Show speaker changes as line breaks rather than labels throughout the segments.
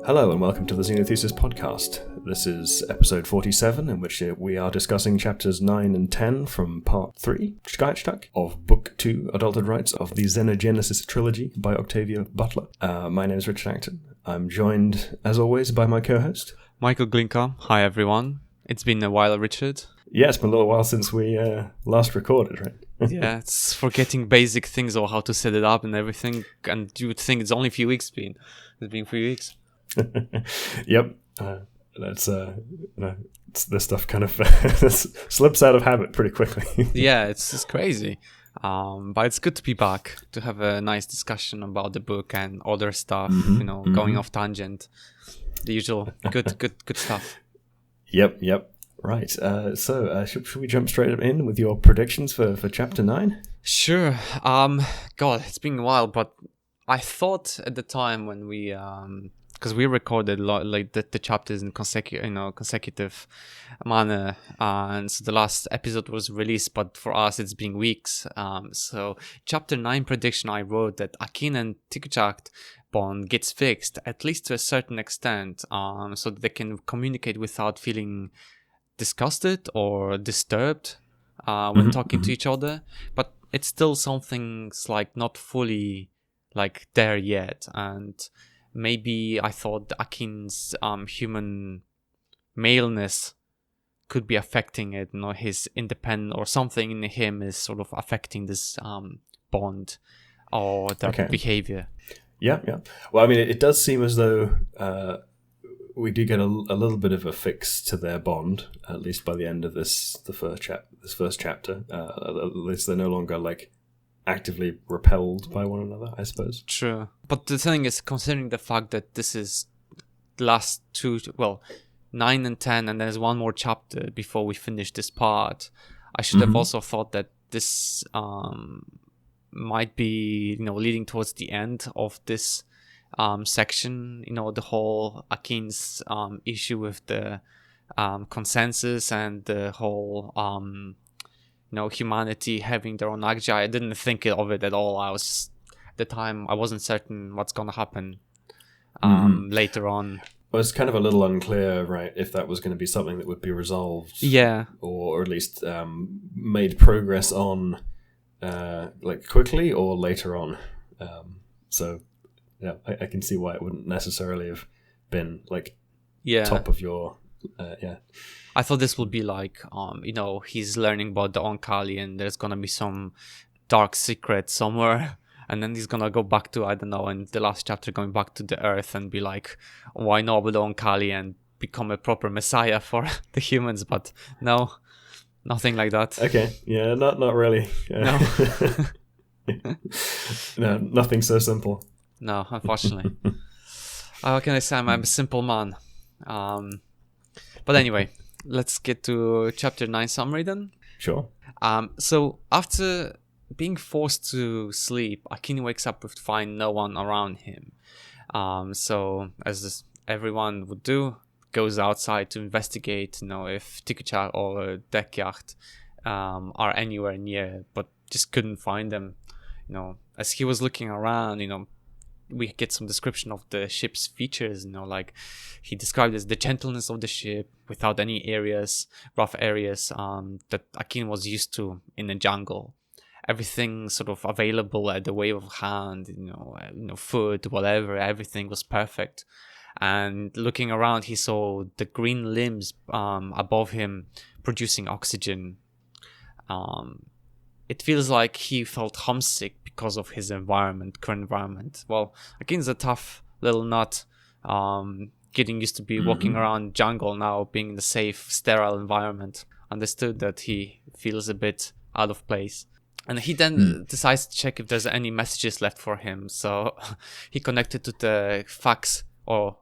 Hello and welcome to the Xenothesis podcast. This is episode 47, in which we are discussing chapters 9 and 10 from part 3, Chkahichdahk, of book 2, Adulthood-Rites, of the Xenogenesis trilogy by Octavia Butler. My name is Richard Acton. I'm joined, as always, by my co-host,
Michael Glinka. Hi everyone. It's been a while, Richard.
Yeah, it's been a little while since we last recorded, right?
Yeah, it's forgetting basic things or how to set it up and everything, and you would think it's only a few weeks been. It's been 3 weeks.
Yep. That's this stuff kind of slips out of habit pretty quickly.
Yeah, it's crazy. But it's good to be back to have a nice discussion about the book and other stuff. Going off tangent, the usual good stuff.
Yep. Right. So should we jump straight in with your predictions for chapter 9?
Sure. God, it's been a while, but I thought at the time when we because we recorded like the chapters in consecutive manner, and so the last episode was released, but for us it's been weeks. So chapter 9 prediction, I wrote that Akin and Dekhiaht bond gets fixed, at least to a certain extent, so that they can communicate without feeling disgusted or disturbed when talking to each other. But it's still something's like not fully like there yet, and maybe I thought Akin's human maleness could be affecting it, his independent or something in him is sort of affecting this bond or their behavior.
Yeah. Well, I mean, it does seem as though we do get a little bit of a fix to their bond, at least by the end of this first chapter. At least they're no longer like actively repelled by one another, I suppose.
True. But the thing is, considering the fact that this is last 9 and 10, and there's one more chapter before we finish this part, I should have also thought that this might be, leading towards the end of this section, the whole Akin's issue with the consensus and the whole humanity having their own Agja. I didn't think of it at all. I wasn't certain what's gonna happen later on.
Well, it's kind of a little unclear, right, if that was going to be something that would be resolved, or at least made progress on, like quickly or later on. So yeah, I can see why it wouldn't necessarily have been like top of your
I thought this would be like, he's learning about the Oankali and there's gonna be some dark secret somewhere, and then he's gonna go back to, I don't know, in the last chapter going back to the Earth and be like, oh, I know about the Oankali, and become a proper messiah for the humans. But no, nothing like that.
Okay, yeah, not really.
No.
No, nothing so simple.
No, unfortunately. How can I say? I'm a simple man. But anyway, let's get to chapter 9 summary then.
Sure.
So after being forced to sleep, Akin wakes up to find no one around him. So as everyone would do, goes outside to investigate, if Dekhiaht or Dekhiaht are anywhere near, but just couldn't find them. As he was looking around, we get some description of the ship's features, like he described as the gentleness of the ship without any rough areas that Akin was used to in the jungle. Everything sort of available at the wave of hand, food, whatever, everything was perfect. And looking around, he saw the green limbs above him producing oxygen. It feels like he felt homesick because of his current environment. Well, Akin's a tough little nut, getting used to be walking around jungle now, being in the safe, sterile environment. Understood that he feels a bit out of place. And he then decides to check if there's any messages left for him. So he connected to the fax or,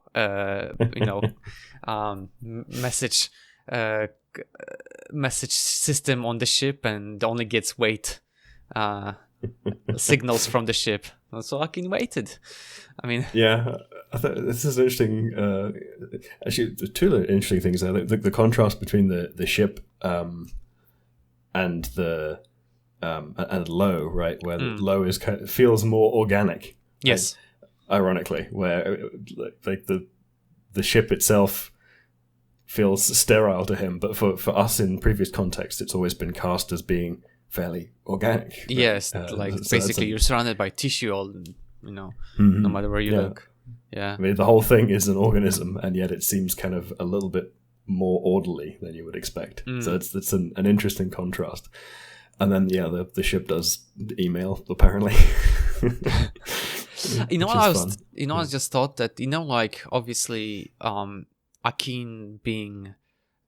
message system on the ship, and only gets signals from the ship. So Akin waited. I mean,
yeah, I thought this is interesting. Actually, two interesting things there. The contrast between the ship and the and low, right? Where low feels more organic.
Yes.
Ironically, where like the the ship itself feels sterile to him, but for us in previous context, it's always been cast as being fairly organic.
Yes, basically you're surrounded by tissue all, no matter where you look. Yeah.
I mean, the whole thing is an organism, and yet it seems kind of a little bit more orderly than you would expect. So it's an interesting contrast. And then, the ship does email, apparently.
I just thought that, obviously, Akin being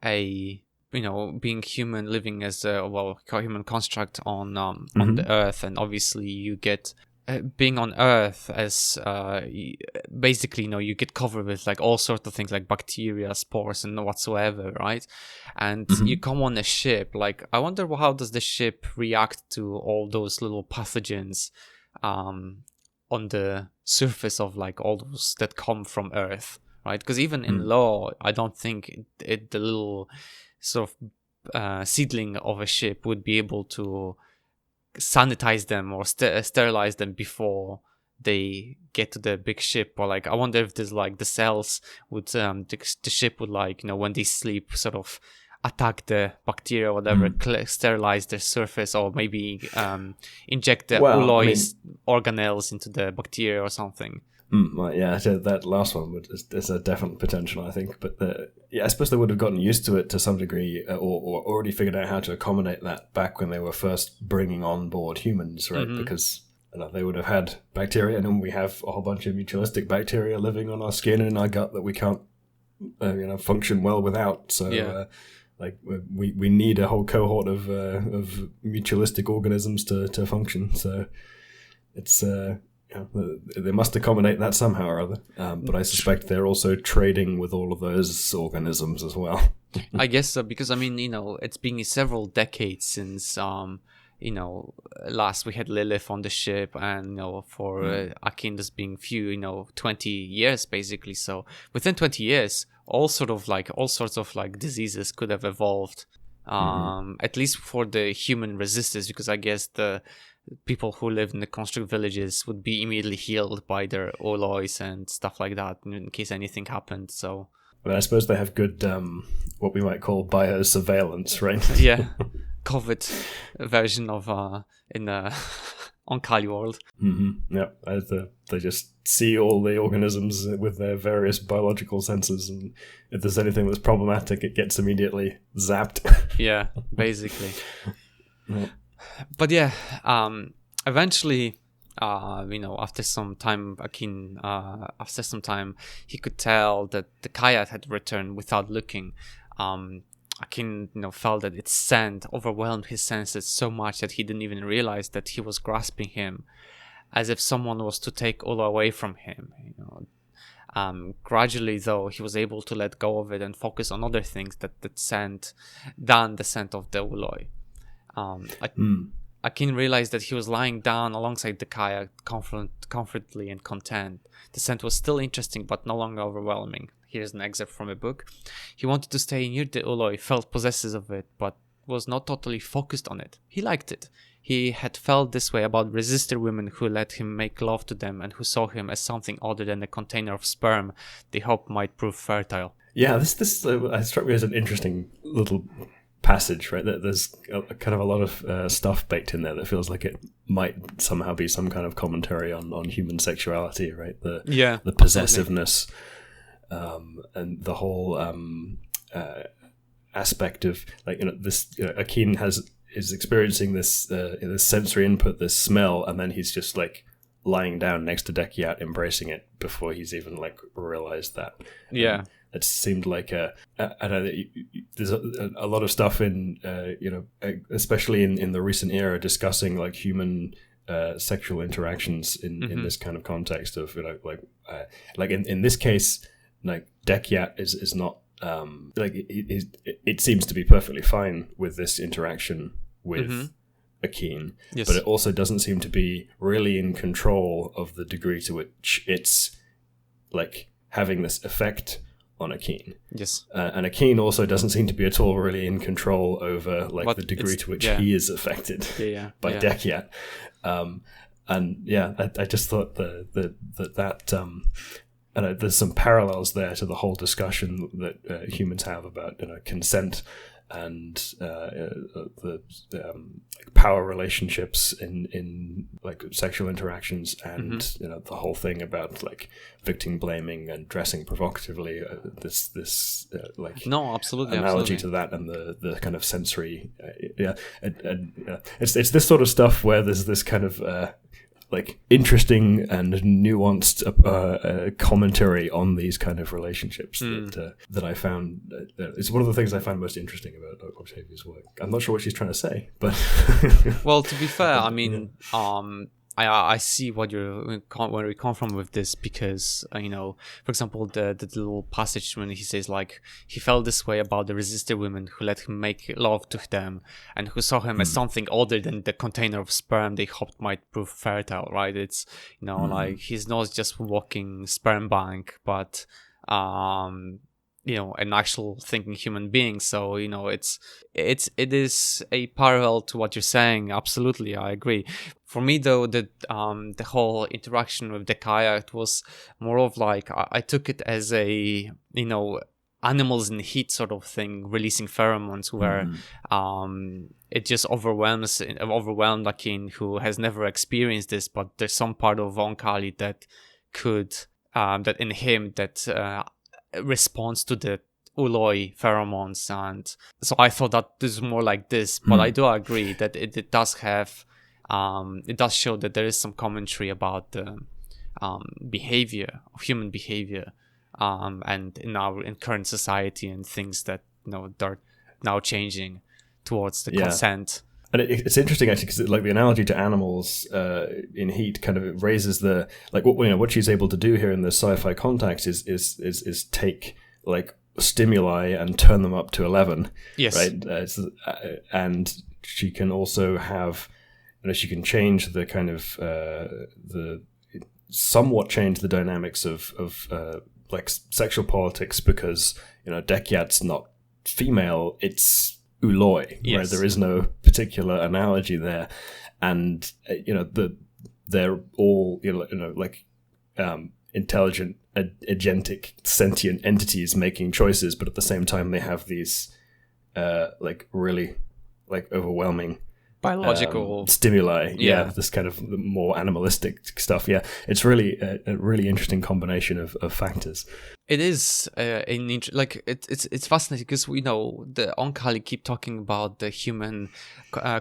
being human, living as a human construct on the Earth, and obviously you get being on Earth as basically you get covered with like all sorts of things like bacteria, spores, and whatsoever, right? And you come on a ship. Like, I wonder how does the ship react to all those little pathogens on the surface of like all those that come from Earth, right? Because even in law, I don't think the little sort of seedling of a ship would be able to sanitize them or sterilize them before they get to the big ship. Or like, I wonder if there's like the cells would the ship would like when they sleep sort of attack the bacteria or whatever, sterilize their surface, or maybe inject the ooloi organelles into the bacteria or something.
That last one is a definite potential, I think. But I suppose they would have gotten used to it to some degree, or already figured out how to accommodate that back when they were first bringing on board humans, right? Because they would have had bacteria, and then we have a whole bunch of mutualistic bacteria living on our skin and in our gut that we can't, function well without. So, we need a whole cohort of mutualistic organisms to function. So, it's. They must accommodate that somehow or other. But I suspect they're also trading with all of those organisms as well.
I guess so, because it's been several decades since last we had Lilith on the ship, and for Akin there's been 20 years basically. So within 20 years, all sorts of diseases could have evolved. At least for the human resistance, because I guess the people who live in the construct villages would be immediately healed by their oolois and stuff like that in case anything happened. So,
I suppose they have good, what we might call biosurveillance, right?
Yeah, COVID version of in the Oankali world.
They just see all the organisms with their various biological senses, and if there's anything that's problematic, it gets immediately zapped.
Yeah, basically. But eventually, after some time, Akin, he could tell that the Dekhiaht had returned without looking. Akin, felt that its scent overwhelmed his senses so much that he didn't even realize that he was grasping him, as if someone was to take all away from him. Gradually, though, he was able to let go of it and focus on other things that scent than the scent of the ooloi. Akin realized that he was lying down alongside the Dekhiaht, comfortably and content. The scent was still interesting, but no longer overwhelming. Here's an excerpt from a book. He wanted to stay near the ooloi, felt possessive of it, but was not totally focused on it. He liked it. He had felt this way about resistor women who let him make love to them and who saw him as something other than a container of sperm they hoped might prove fertile.
Yeah, this struck me as an interesting little passage, right? There's kind of a lot of stuff baked in there that feels like it might somehow be some kind of commentary on human sexuality, right? The possessiveness, and the whole aspect of Akin is experiencing this sensory input, this smell, and then he's just like lying down next to Dekhiaht, embracing it before he's even like realized that.
Yeah.
It seemed like I don't know, there's a lot of stuff in especially in the recent era discussing like human sexual interactions in this kind of context of in this case, like Dekhiaht is not it seems to be perfectly fine with this interaction with Akin,
yes.
But it also doesn't seem to be really in control of the degree to which it's like having this effect on Akin.
Yes.
And Akin also doesn't seem to be at all really in control over the degree to which he is affected by Dekhiaht. I just thought that and there's some parallels there to the whole discussion that humans have about consent and the power relationships in like sexual interactions, and the whole thing about like victim blaming and dressing provocatively. This
no, absolutely
analogy to that, and the kind of sensory, it's this sort of stuff where there's this kind of like interesting and nuanced commentary on these kind of relationships that I found. It's one of the things I find most interesting about Octavia's work. I'm not sure what she's trying to say, but
well, to be fair, I mean, I see where we come from with this, because for example, the little passage when he says like he felt this way about the resisted women who let him make love to them and who saw him as something other than the container of sperm they hoped might prove fertile, right? It's like he's not just walking sperm bank, but an actual thinking human being. So it is a parallel to what you're saying. Absolutely, I agree. For me though, the whole interaction with Dekhiaht was more of like, I took it as a animals in heat sort of thing, releasing pheromones, where it just overwhelmed Akin, who has never experienced this, but there's some part of Oankali that could that in him that response to the ooloi pheromones. And so I thought that this is more like this, but I do agree that it does have it does show that there is some commentary about the behavior of human behavior, and in current society, and things that they're now changing towards the consent.
And it's interesting actually, because like the analogy to animals in heat kind of raises the like what she's able to do here in the sci-fi context is take like stimuli and turn them up to 11.
Yes.
Right. And she can also have she can change the kind of somewhat change the dynamics of like sexual politics, because Dekhiaht's not female, it's ooloi, where there is no particular analogy there, and they're all like intelligent, agentic, sentient entities making choices, but at the same time they have these like really like overwhelming
biological
stimuli. This kind of more animalistic stuff. It's really a really interesting combination of factors.
It is it's fascinating, because we know the Oankali keep talking about the human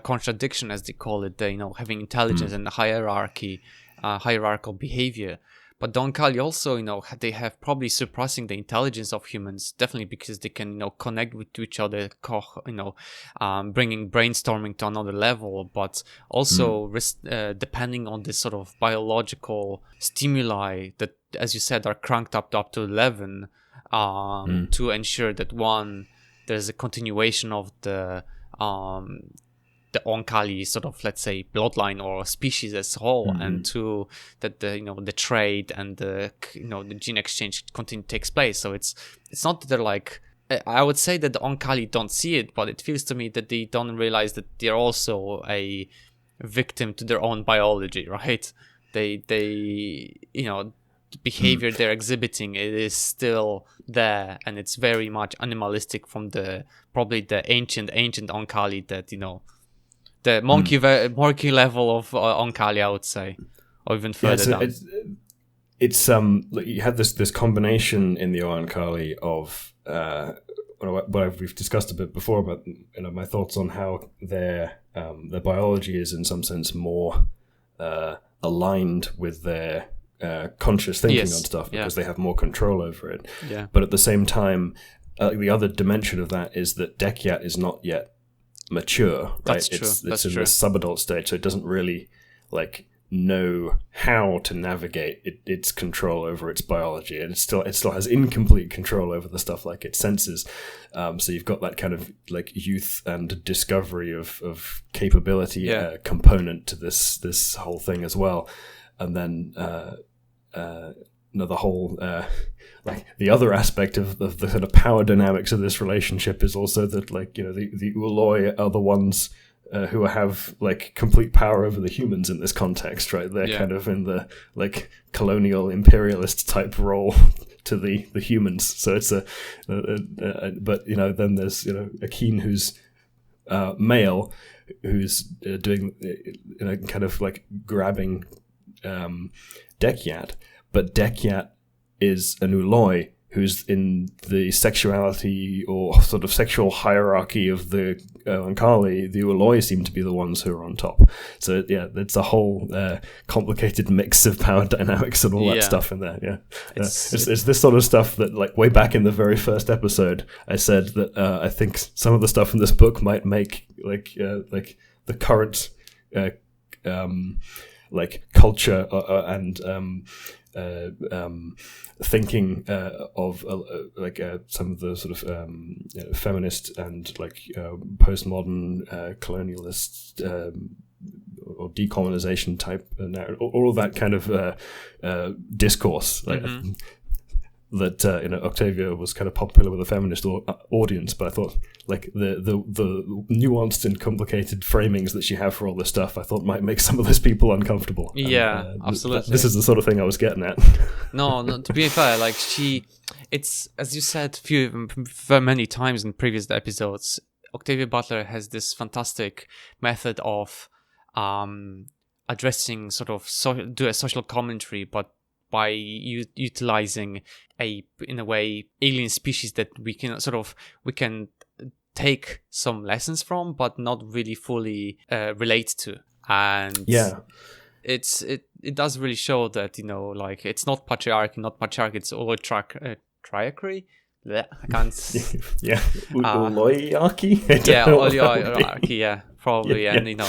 contradiction, as they call it, having intelligence and hierarchical behavior. But the Oankali also, they have probably surpassing the intelligence of humans, definitely because they can, connect with each other, bringing brainstorming to another level, but also depending on this sort of biological stimuli that, as you said, are cranked up to 11 to ensure that there's a continuation of the Oankali sort of, let's say, bloodline or species as a whole, and two, that the trade and the gene exchange takes place. So it's not that they're like, I would say that the Oankali don't see it, but it feels to me that they don't realize that they're also a victim to their own biology, right? They the behavior they're exhibiting, it is still there, and it's very much animalistic from probably the ancient Oankali that the monkey level of Oankali, I would say, or even further down.
It's you have this combination in the Oankali of what we've discussed a bit before about my thoughts on how their biology is in some sense more aligned with their conscious thinking on stuff, because they have more control over it. But at the same time, the other dimension of that is that Dekhiaht is not yet mature, right?
That's true.
It's in the subadult stage, so it doesn't really like know how to navigate its control over its biology, and it still has incomplete control over the stuff like its senses. So you've got that kind of like youth and discovery of capability component to this whole thing as well, and then the whole like the other aspect of the kind of power dynamics of this relationship is also that the ooloi are the ones who have like complete power over the humans in this context, right? They're kind of in the like colonial imperialist type role to the humans. So it's but then there's Akin, who's male, who's doing kind of like grabbing Dekhiaht, but Dekhiaht is an ooloi who's in the sexuality or sort of sexual hierarchy of the Oankali. The ooloi seem to be the ones who are on top. So it's a whole complicated mix of power dynamics and all that stuff in there. Yeah, it's this sort of stuff that, like, way back in the very first episode, I said that I think some of the stuff in this book might make like the current like culture and thinking of some of the sort of feminist and like postmodern colonialist or decolonization type narrative, all of that kind of discourse, like that Octavia was kind of popular with a feminist audience, but I thought like the nuanced and complicated framings that she had for all this stuff, I thought might make some of those people uncomfortable.
Yeah, absolutely.
This is the sort of thing I was getting at.
No, to be fair, like it's as you said very many times in previous episodes, Octavia Butler has this fantastic method of addressing do a social commentary, but by utilizing in a way alien species that we can take some lessons from, but not really fully relate to. And it does really show that like it's not patriarchy, it's ooloi triarchy. I can't.
Ooloiarchy.
Ooloiarchy. Probably, and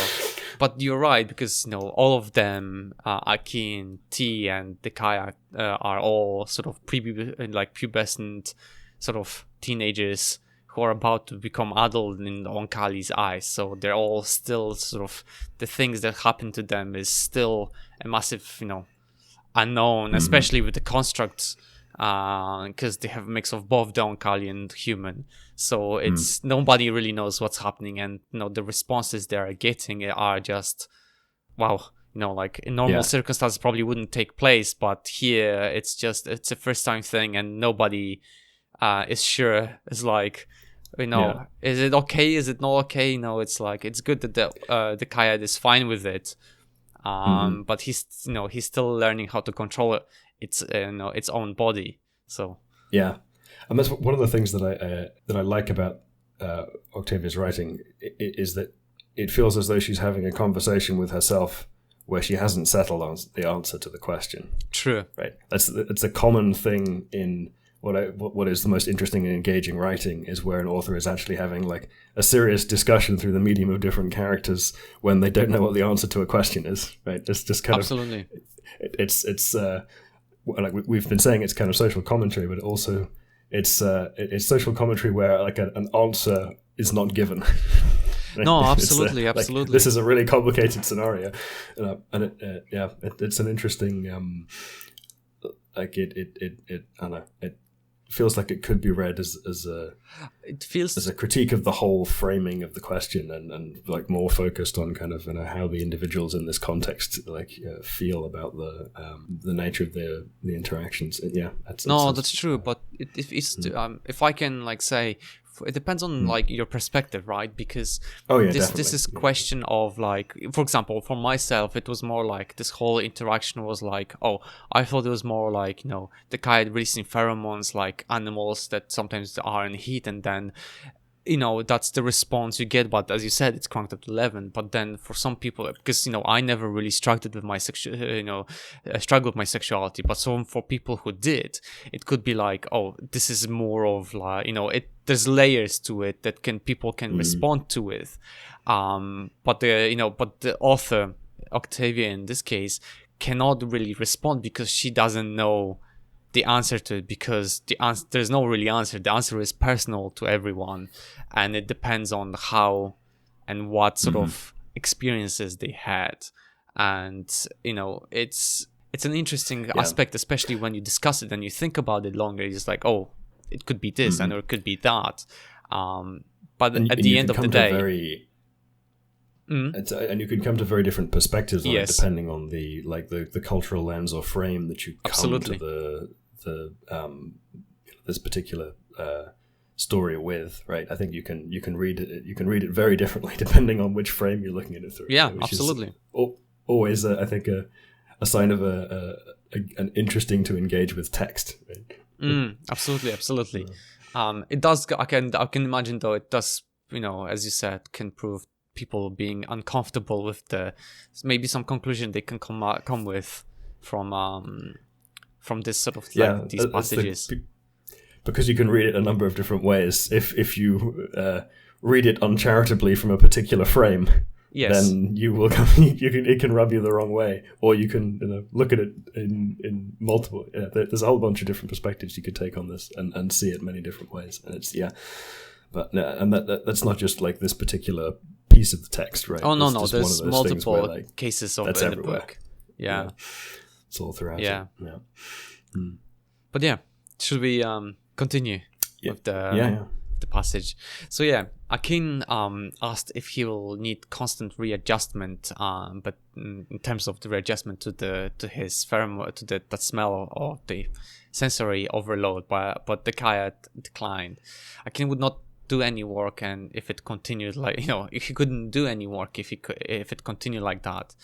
but you're right, because all of them, Akin, T, and Dekhiaht, are all sort of pubescent sort of teenagers who are about to become adult in Oankali's eyes. So they're all still sort of, the things that happen to them is still a massive unknown, especially with the constructs, because they have a mix of both the Oankali and human. So it's nobody really knows what's happening, and the responses they are getting are just wow. Like in normal circumstances probably wouldn't take place, but here it's a first time thing, and nobody is sure. It's like is it okay? Is it not okay? It's like it's good that the Dekhiaht is fine with it, but he's still learning how to control its own body. So
and that's one of the things that I like about Octavia's writing, is that it feels as though she's having a conversation with herself where she hasn't settled on the answer to the question.
True,
right? It's a common thing in what is the most interesting and engaging writing, is where an author is actually having like a serious discussion through the medium of different characters when they don't know what the answer to a question is. Right? It's just kind
absolutely.
It's like we've been saying, it's kind of social commentary, but also it's social commentary where like an answer is not given.
No, absolutely, absolutely.
Like, this is a really complicated scenario, and it's an interesting. Like it I don't know. It feels like it could be read as a critique of the whole framing of the question, and like more focused on kind of how the individuals in this context feel about the nature of the interactions.
That's true. But if I can say, it depends on your perspective, right? Because this is question of for example, for myself, it was more like this whole interaction was I thought it was more the kite releasing pheromones like animals that sometimes are in heat, and then that's the response you get. But as you said, it's cranked up to 11. But then for some people, because I never really struggled with my sexuality, but for people who did, it could be this is more of there's layers to it that people can respond to it. But the author, Octavia in this case, cannot really respond because she doesn't know the answer to it, because there's no really answer. The answer is personal to everyone, and it depends on how and what sort of experiences they had. And it's an interesting aspect, especially when you discuss it and you think about it longer. It's like, it could be this and or it could be that, but at the end of the day,
and you can come to very different perspectives on it depending on the cultural lens or frame that you come to this particular story with, right? I think you can read it very differently depending on which frame you're looking at it through.
Yeah, absolutely.
Always, I think a sign of an interesting to engage with text. Right?
Absolutely. It does. I can imagine though. It does. As you said, can prove people being uncomfortable with maybe some conclusion they can come with from this sort of these passages.
Because you can read it a number of different ways. If you read it uncharitably from a particular frame, then you will it can rub you the wrong way, or you can look at it in multiple. There's a whole bunch of different perspectives you could take on this and see it many different ways, and it's but and that's not just like this particular piece of the text, right?
Oh no, there's multiple cases of it in the book. Yeah,
it's all throughout.
Yeah. But should we continue with the passage? So Akin asked if he will need constant readjustment, but in terms of the readjustment to his pheromone, to that smell or the sensory overload, but Dekhiaht declined. Akin would not do any work, and if it continued if he couldn't do any work if it continued like that.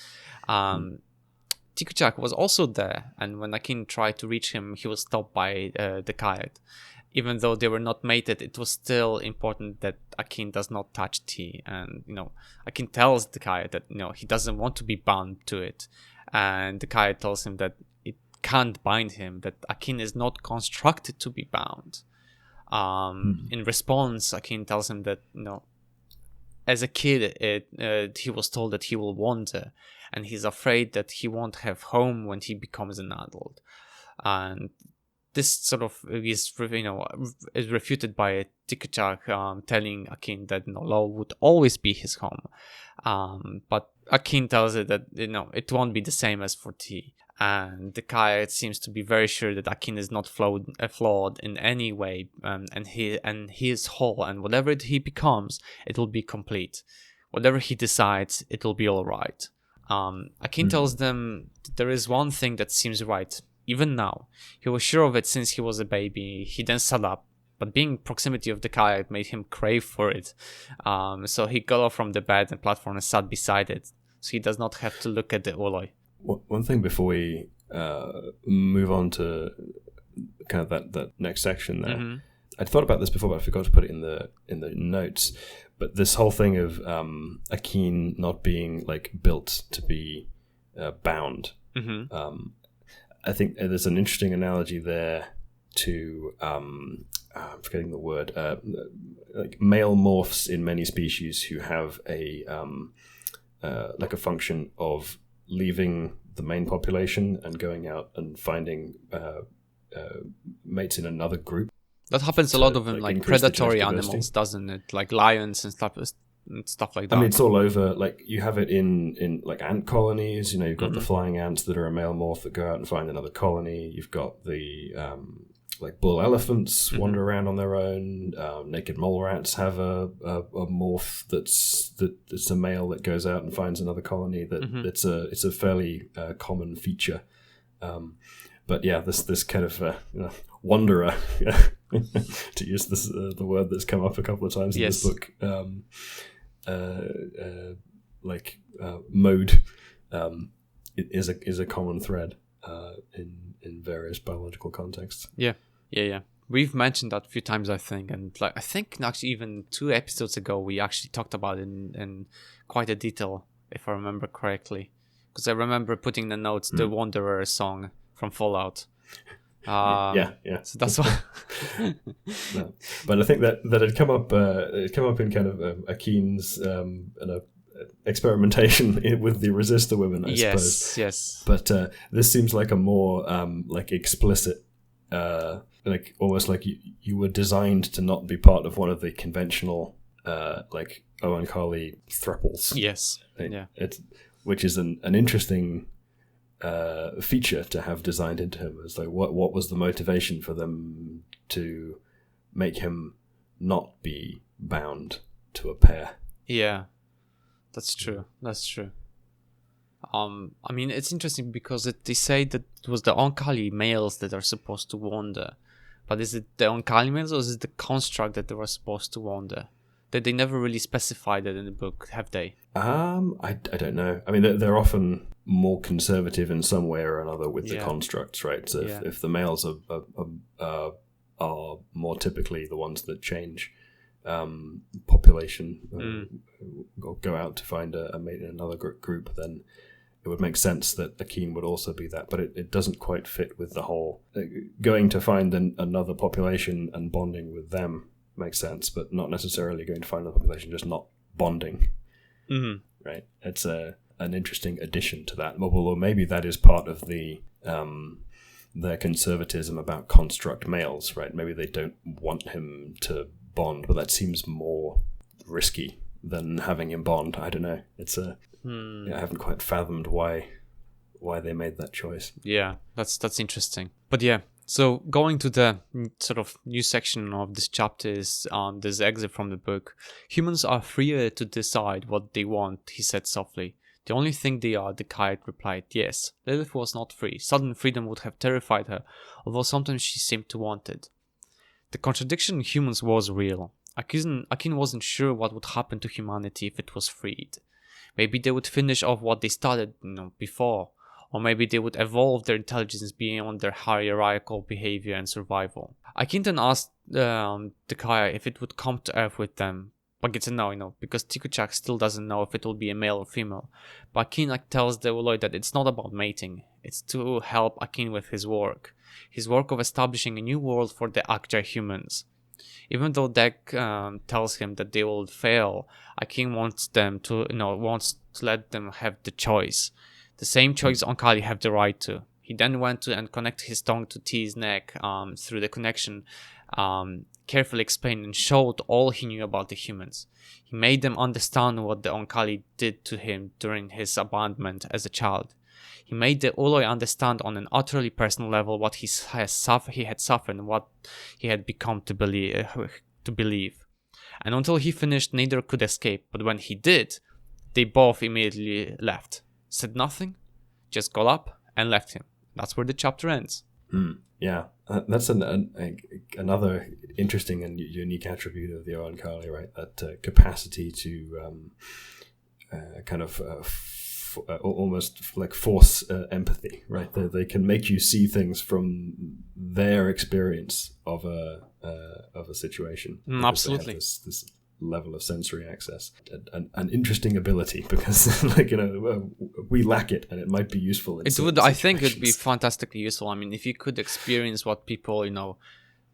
Dekhiaht was also there, and when Akin tried to reach him, he was stopped by Dekhiaht. Even though they were not mated, it was still important that Akin does not touch tea. And Akin tells Dekhiaht that he doesn't want to be bound to it, and Dekhiaht tells him that it can't bind him, that Akin is not constructed to be bound. In response, Akin tells him that as a kid, he was told that he will wander, and he's afraid that he won't have home when he becomes an adult. And this sort of is refuted by Dekhiaht telling Akin that law would always be his home. But Akin tells it that it won't be the same as for tea. And Dekhiaht seems to be very sure that Akin is not flawed in any way, and he is whole, and whatever he becomes, it will be complete. Whatever he decides, it will be all right. Akin tells them that there is one thing that seems right, even now. He was sure of it since he was a baby. He then sat up, but being in proximity of Dekhiaht made him crave for it. So he got off from the bed and platform and sat beside it, so he does not have to look at the ooloi.
One thing before we move on to kind of that next section there, I'd thought about this before, but I forgot to put it in the notes. But this whole thing of Akin not being built to be bound, I think there's an interesting analogy there to I'm forgetting the word, male morphs in many species who have a function of leaving the main population and going out and finding mates in another group.
That happens a lot of in predatory animals, doesn't it? Like lions and stuff like that.
I mean, it's all over. You have it in ant colonies. You've got the flying ants that are a male morph that go out and find another colony. You've got the bull elephants wander around on their own. Naked mole rats have a morph that's a male that goes out and finds another colony. It's a fairly common feature. But this kind of wanderer, to use the word that's come up a couple of times in this book, mode, is a common thread in various biological contexts.
Yeah. We've mentioned that a few times, I think, and I think actually even 2 episodes ago we actually talked about it in quite a detail, if I remember correctly, because I remember putting in the notes the Wanderer song from Fallout.
Yeah.
So that's why.
No. But I think that had come up. It came up in kind of Akin's experimentation with the resistor women, I suppose.
Yes.
But this seems like a more explicit, almost like you were designed to not be part of one of the conventional Oankali thruples.
Yes.
Which is an interesting feature to have designed into him. It's what was the motivation for them to make him not be bound to a pair?
Yeah. That's true. That's true. I mean, it's interesting because they say that it was the Oankali males that are supposed to wander. But is it the Oankali males or is it the construct that they were supposed to wander? That they never really specified it in the book, have they?
I don't know. I mean, they're often more conservative in some way or another with the constructs, right? So if the males are more typically the ones that change population, or go out to find a mate in another group, then it would make sense that Akin would also be that. But it doesn't quite fit with the whole going to find another population and bonding with them makes sense, but not necessarily going to find a population just not bonding.
Mm-hmm.
Right? It's an interesting addition to that. Or maybe that is part of their conservatism about construct males, right? Maybe they don't want him to bond, but that seems more risky than having him bond. I don't know. It's I haven't quite fathomed why they made that choice.
Yeah, that's interesting. But yeah, so going to the sort of new section of this chapter is this excerpt from the book. Humans are freer to decide what they want, he said softly. The only thing they are, Dekhiaht replied. Yes, Lilith was not free. Sudden freedom would have terrified her, although sometimes she seemed to want it. The contradiction in humans was real. Akin wasn't sure what would happen to humanity if it was freed. Maybe they would finish off what they started before, or maybe they would evolve their intelligence beyond their hierarchical behavior and survival. Akin then asked Dekhiaht if it would come to Earth with them, but gets a no, because Chkahichdahk still doesn't know if it will be a male or female. But Akin tells the ooloi that it's not about mating, it's to help Akin with his work of establishing a new world for the Akjai humans. Even though Dekh tells him that they will fail, Akin wants to let them have the choice. The same choice Oankali have the right to. He then went to and connected his tongue to T's neck through the connection, carefully explained and showed all he knew about the humans. He made them understand what the Oankali did to him during his abandonment as a child. He made the ooloi understand on an utterly personal level what he had suffered and what he had become to believe. And until he finished, neither could escape. But when he did, they both immediately left. Said nothing, just got up and left him. That's where the chapter ends.
Yeah, that's another interesting and unique attribute of the Oankali, right? That capacity to almost like force empathy, right? They can make you see things from their experience of a situation.
Absolutely,
this level of sensory access, an interesting ability because we lack it, and it might be useful.
I think it would be fantastically useful. I mean, if you could experience what people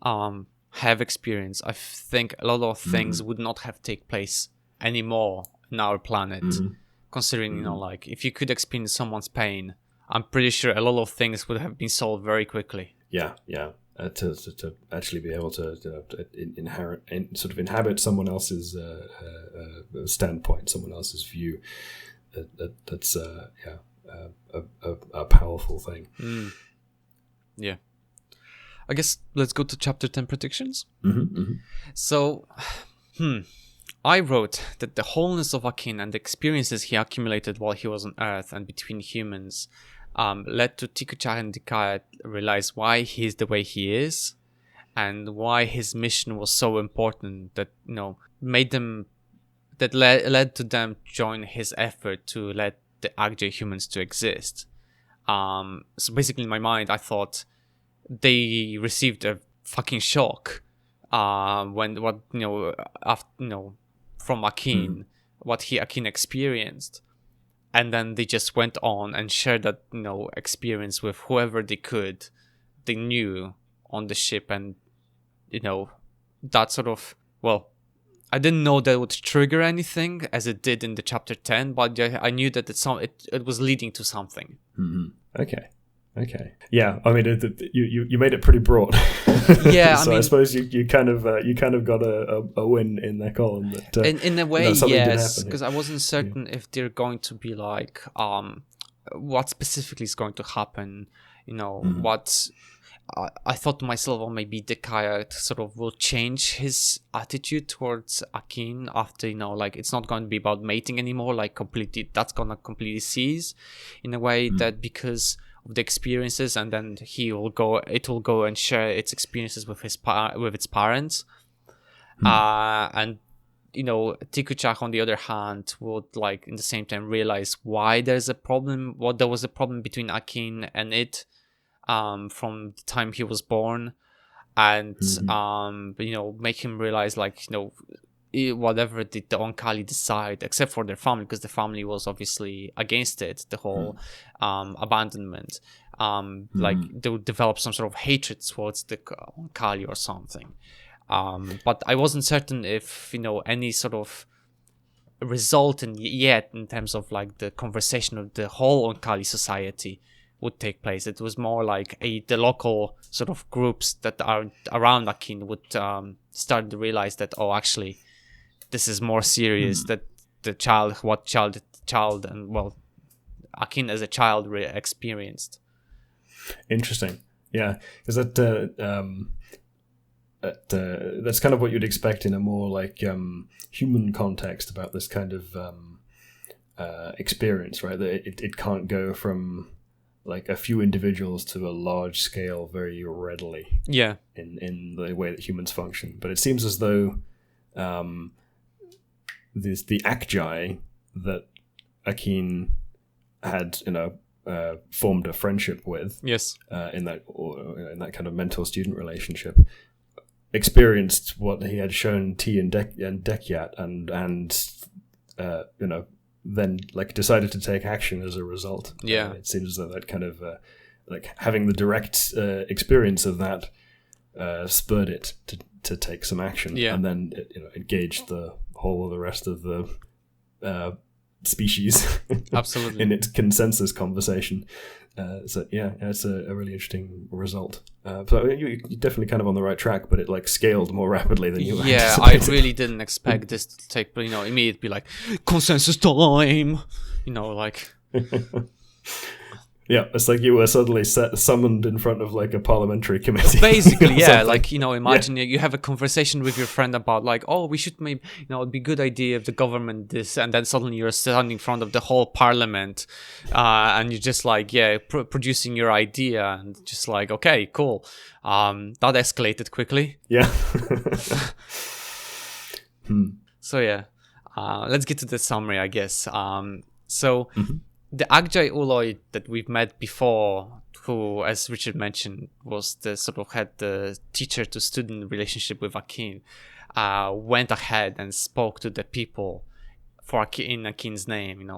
have experienced, I think a lot of things would not have take place anymore in our planet. Considering if you could experience someone's pain, I'm pretty sure a lot of things would have been solved very quickly.
Yeah. To actually be able to inhabit someone else's standpoint, someone else's view, that's a powerful thing.
Yeah. I guess let's go to chapter 10 predictions. So, I wrote that the wholeness of Akin and the experiences he accumulated while he was on Earth and between humans led to Chkahichdahk and Dekhiaht realize why he is the way he is, and why his mission was so important that led to them join his effort to let the Akjai humans to exist. So basically, in my mind, I thought they received a fucking shock from Akin, what Akin experienced. And then they just went on and shared that, experience with whoever they knew on the ship. And, that sort of, I didn't know that would trigger anything as it did in the chapter 10, but I knew that it was leading to something.
Okay. Yeah, I mean, you made it pretty broad.
Yeah,
so I suppose you kind of got a win in that column. That,
in a way, yes, because I wasn't certain if they're going to be like, what specifically is going to happen. What I thought to myself, oh, maybe Dekhiaht sort of will change his attitude towards Akin after, like it's not going to be about mating anymore, like completely, that's going to completely cease in a way that because of the experiences, and then it will go and share its experiences with its parents. And Chkahichdahk, on the other hand, would like in the same time realize why there was a problem between Akin and it from the time he was born, and make him realize like whatever did the Oankali decide, except for their family, because the family was obviously against it, the whole abandonment, like they would develop some sort of hatred towards the Oankali or something. But I wasn't certain if any sort of result yet in terms of like the conversation of the whole Oankali society would take place. It was more like the local sort of groups that are around Akin would start to realize that, oh, actually this is more serious, that the child and well, Akin as a child experienced.
Interesting. Yeah, because that's kind of what you'd expect in a more like human context about this kind of experience, right? That it can't go from like a few individuals to a large scale very readily.
Yeah.
In the way that humans function, but it seems as though the Akjai that Akin had formed a friendship with.
Yes.
In that kind of mentor-student relationship, experienced what he had shown T and Dekhiaht, and then like decided to take action as a result.
Yeah.
It seems as though that kind of like having the direct experience of that spurred it to take some action, and then engage the whole of the rest of the species
absolutely
in its consensus conversation. So it's a really interesting result. So you're definitely kind of on the right track, but it like scaled more rapidly than you anticipated.
I really didn't expect this to take, but immediately be like consensus time, like.
Yeah, it's like you were suddenly summoned in front of like a parliamentary committee.
Basically, yeah. Like, imagine you have a conversation with your friend about like, oh, we should maybe, it'd be a good idea if the government this, and then suddenly you're standing in front of the whole parliament, and you're just like, producing your idea, and just like, okay, cool. That escalated quickly.
Yeah.
So yeah, let's get to the summary, I guess. The Akjai ooloi that we've met before, who, as Richard mentioned, was the sort of had the teacher to student relationship with Akin, went ahead and spoke to the people in Akin's name,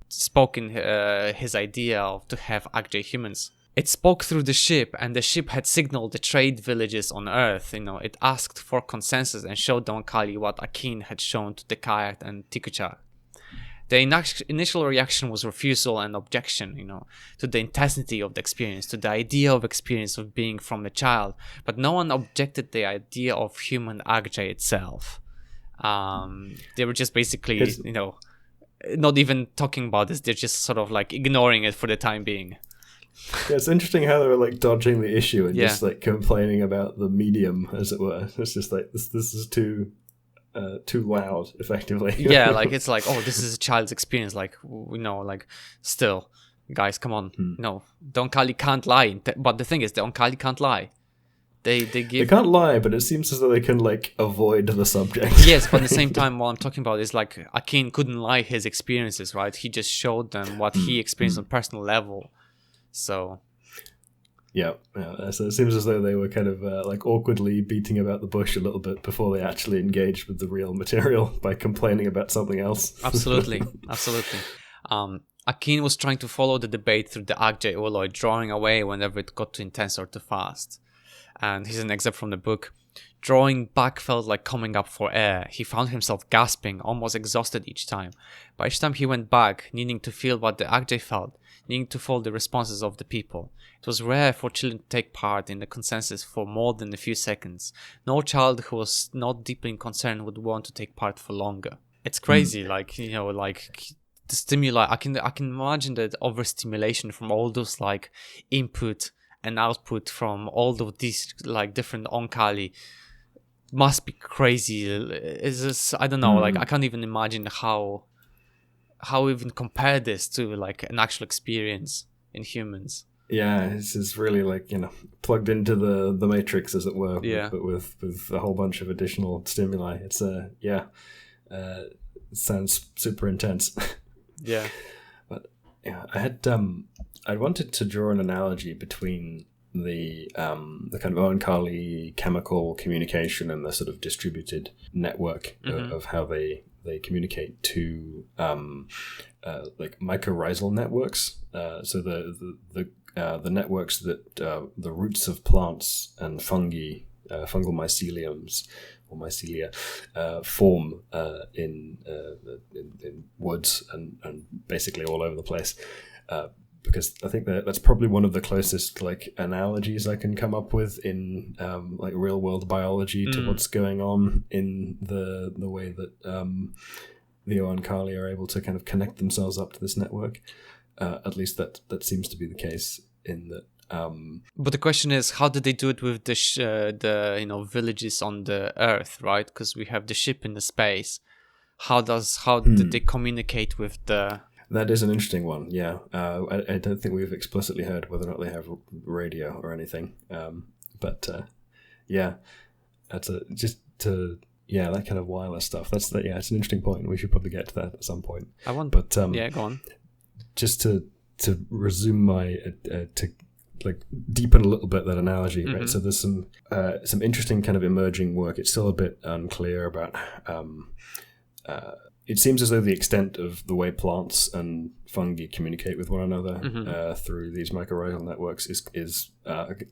spoke in his idea of to have Akjai humans. It spoke through the ship, and the ship had signaled the trade villages on Earth. It asked for consensus and showed the Oankali what Akin had shown to Dekhiaht and Chkahichdahk. The initial reaction was refusal and objection, to the intensity of the experience, to the idea of experience of being from the child. But no one objected the idea of human Akjai itself. They were just basically, not even talking about this. They're just sort of like ignoring it for the time being.
Yeah, it's interesting how they were like dodging the issue and just like complaining about the medium, as it were. It's just like this is too loud, effectively.
Yeah, like it's like, oh, this is a child's experience. Like, like still, guys, come on. No, the Oankali can't lie. But the thing is, the Oankali can't lie. They
can't lie, but it seems as though they can like avoid the subject.
Yes, but at the same time, what I'm talking about is like Akin couldn't lie his experiences, right? He just showed them what he experienced on a personal level. So.
Yeah. So it seems as though they were kind of like awkwardly beating about the bush a little bit before they actually engaged with the real material by complaining about something else.
Absolutely. Akin was trying to follow the debate through the Akjai ooloi, drawing away whenever it got too intense or too fast. And here's an excerpt from the book. Drawing back felt like coming up for air. He found himself gasping, almost exhausted each time. By each time he went back, needing to feel what the Akjai felt, needing to follow the responses of the people. It was rare for children to take part in the consensus for more than a few seconds. No child who was not deeply concerned would want to take part for longer. It's crazy, like the stimuli. I can imagine that overstimulation from all those like input an output from all of these like different Oankali must be crazy. Is this, I don't know, like I can't even imagine how even compare this to like an actual experience in humans.
Yeah, it's really like, plugged into the matrix, as it were, but with a whole bunch of additional stimuli. It's it sounds super intense.
Yeah.
But yeah, I wanted to draw an analogy between the kind of Oankali chemical communication and the sort of distributed network of how they communicate to like mycorrhizal networks. So the networks that the roots of plants and fungi, fungal myceliums or mycelia, form in woods and basically all over the place. Because I think that's probably one of the closest like analogies I can come up with in like real world biology to what's going on in the way that the Oankali are able to kind of connect themselves up to this network. At least that seems to be the case in that.
But the question is, how did they do it with the villages on the Earth, right? Because we have the ship in the space. How did they communicate with the?
That is an interesting one, yeah. I don't think we've explicitly heard whether or not they have radio or anything. But yeah, that's that kind of wireless stuff. It's an interesting point. We should probably get to that at some point.
Go on.
Just to resume my to like deepen a little bit that analogy, right? So there's some interesting kind of emerging work. It's still a bit unclear about. It seems as though the extent of the way plants and fungi communicate with one another through these mycorrhizal networks is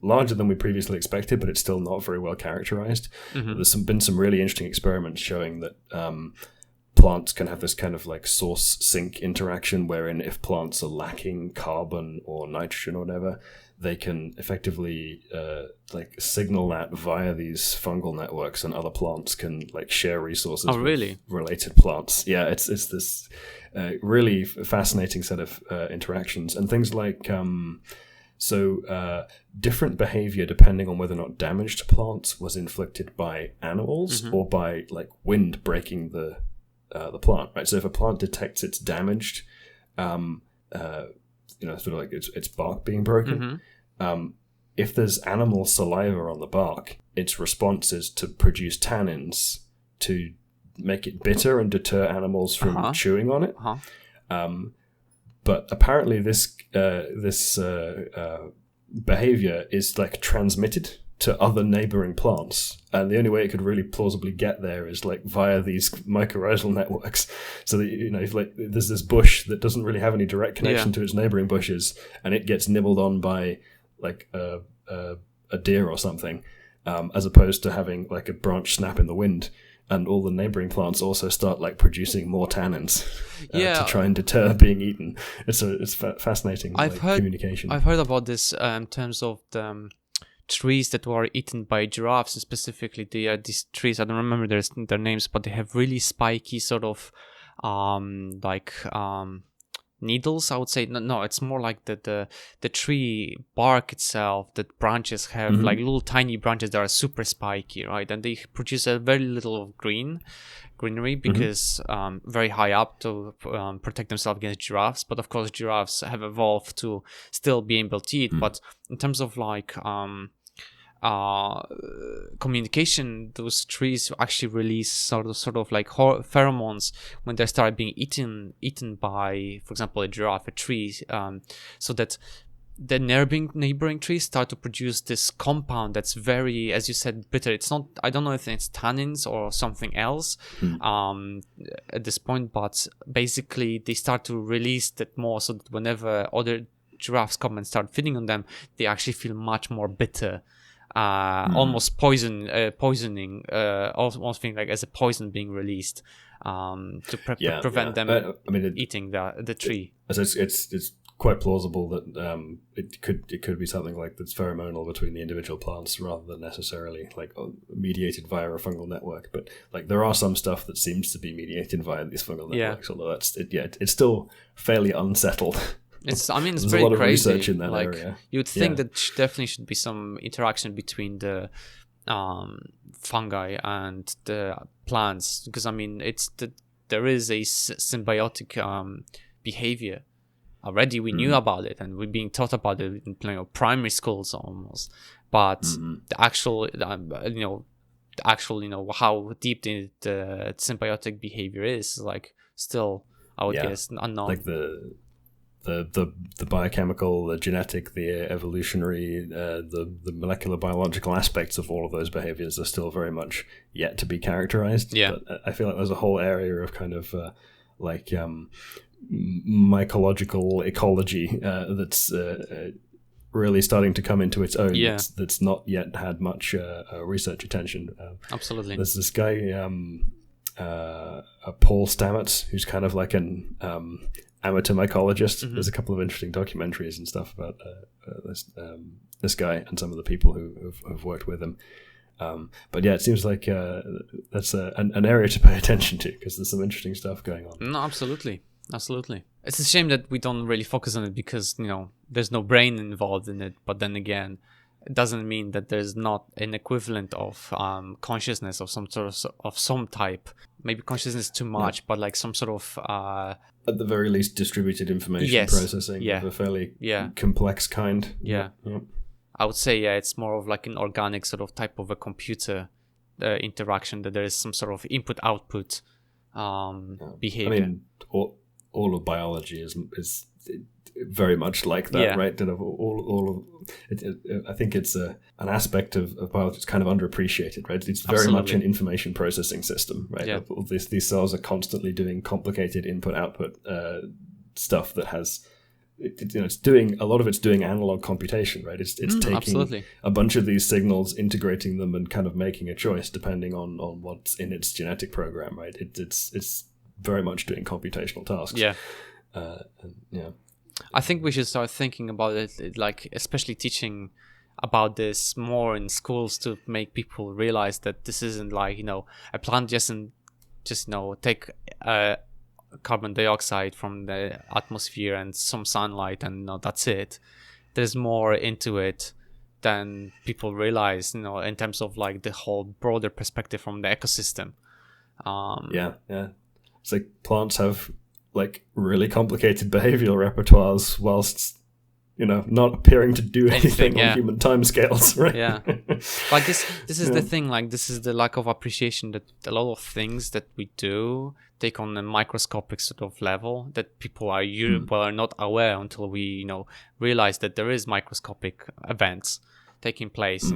larger than we previously expected, but it's still not very well characterized. There's been some really interesting experiments showing that plants can have this kind of like source sink interaction, wherein if plants are lacking carbon or nitrogen or whatever, they can effectively like signal that via these fungal networks, and other plants can like share resources with related plants. Yeah, it's this really fascinating set of interactions, and things like different behavior depending on whether or not damage to plants was inflicted by animals or by like wind breaking the plant, right? So if a plant detects it's damaged, sort of like its bark being broken, if there's animal saliva on the bark, its response is to produce tannins to make it bitter and deter animals from chewing on it. But apparently this behavior is like transmitted to other neighboring plants, and the only way it could really plausibly get there is like via these mycorrhizal networks. So that if like there's this bush that doesn't really have any direct connection to its neighboring bushes, and it gets nibbled on by like a deer or something, as opposed to having like a branch snap in the wind, and all the neighboring plants also start like producing more tannins to try and deter being eaten. It's fascinating communication.
I've heard about this in terms of the trees that were eaten by giraffes, and specifically these trees, I don't remember their names, but they have really spiky sort of needles, I would say. No, it's more like the tree bark itself, that branches have like little tiny branches that are super spiky, right? And they produce a very little of greenery because very high up to protect themselves against giraffes. But of course giraffes have evolved to still be able to eat. But in terms of like communication, those trees actually release sort of like pheromones when they start being eaten by, for example, a giraffe, a tree, so that the neighboring trees start to produce this compound that's very, as you said, bitter. It's not, I don't know if it's tannins or something else at this point, but basically they start to release that more, so that whenever other giraffes come and start feeding on them, they actually feel much more bitter. Almost poisoning, almost feeling like as a poison being released to prevent them eating the tree.
It's quite plausible that it could be something like that's pheromonal between the individual plants rather than necessarily like mediated via a fungal network. But like there are some stuff that seems to be mediated via these fungal networks, although it's still fairly unsettled.
It's
There's
pretty
a lot of
crazy.
research in that
like
area.
you'd think that definitely should be some interaction between the fungi and the plants, because there is a symbiotic the already. We knew about it, and we're being taught about it in primary schools almost. But the actual how deep the symbiotic behavior is like still, I would guess, unknown.
Like the biochemical, the genetic, the evolutionary, the molecular biological aspects of all of those behaviors are still very much yet to be characterized.
Yeah.
But I feel like there's a whole area of kind of mycological ecology that's really starting to come into its own.
Yeah.
That's not yet had much research attention.
Absolutely.
There's this guy, Paul Stamets, who's kind of like an amateur mycologist. There's a couple of interesting documentaries and stuff about this guy and some of the people who've worked with him. But yeah, it seems like that's an area to pay attention to, because there's some interesting stuff going on.
No, absolutely. It's a shame that we don't really focus on it, because there's no brain involved in it. But then again, it doesn't mean that there's not an equivalent of consciousness of some type. Maybe consciousness too much, but like some sort of
at the very least distributed information processing of a fairly complex kind.
Yeah. I would say it's more of like an organic sort of type of a computer interaction, that there is some sort of input-output behavior.
I mean, all of biology is very much like that, right? And I think it's an aspect of biology that's kind of underappreciated, right? It's very much an information processing system, right?
Yeah.
These cells are constantly doing complicated input-output stuff that has... it's doing a lot of it's doing analog computation, right? It's taking a bunch of these signals, integrating them, and kind of making a choice depending on what's in its genetic program, right? It's very much doing computational tasks.
I think we should start thinking about it, like especially teaching about this more in schools, to make people realize that this isn't like a plant just take carbon dioxide from the atmosphere and some sunlight, and that's it. There's more into it than people realize, in terms of like the whole broader perspective from the ecosystem.
It's like plants have like really complicated behavioral repertoires, whilst not appearing to do anything on human timescales, right?
Yeah. Like this is the thing, like this is the lack of appreciation, that a lot of things that we do take on a microscopic sort of level, that people are are not aware until we realize that there is microscopic events taking place,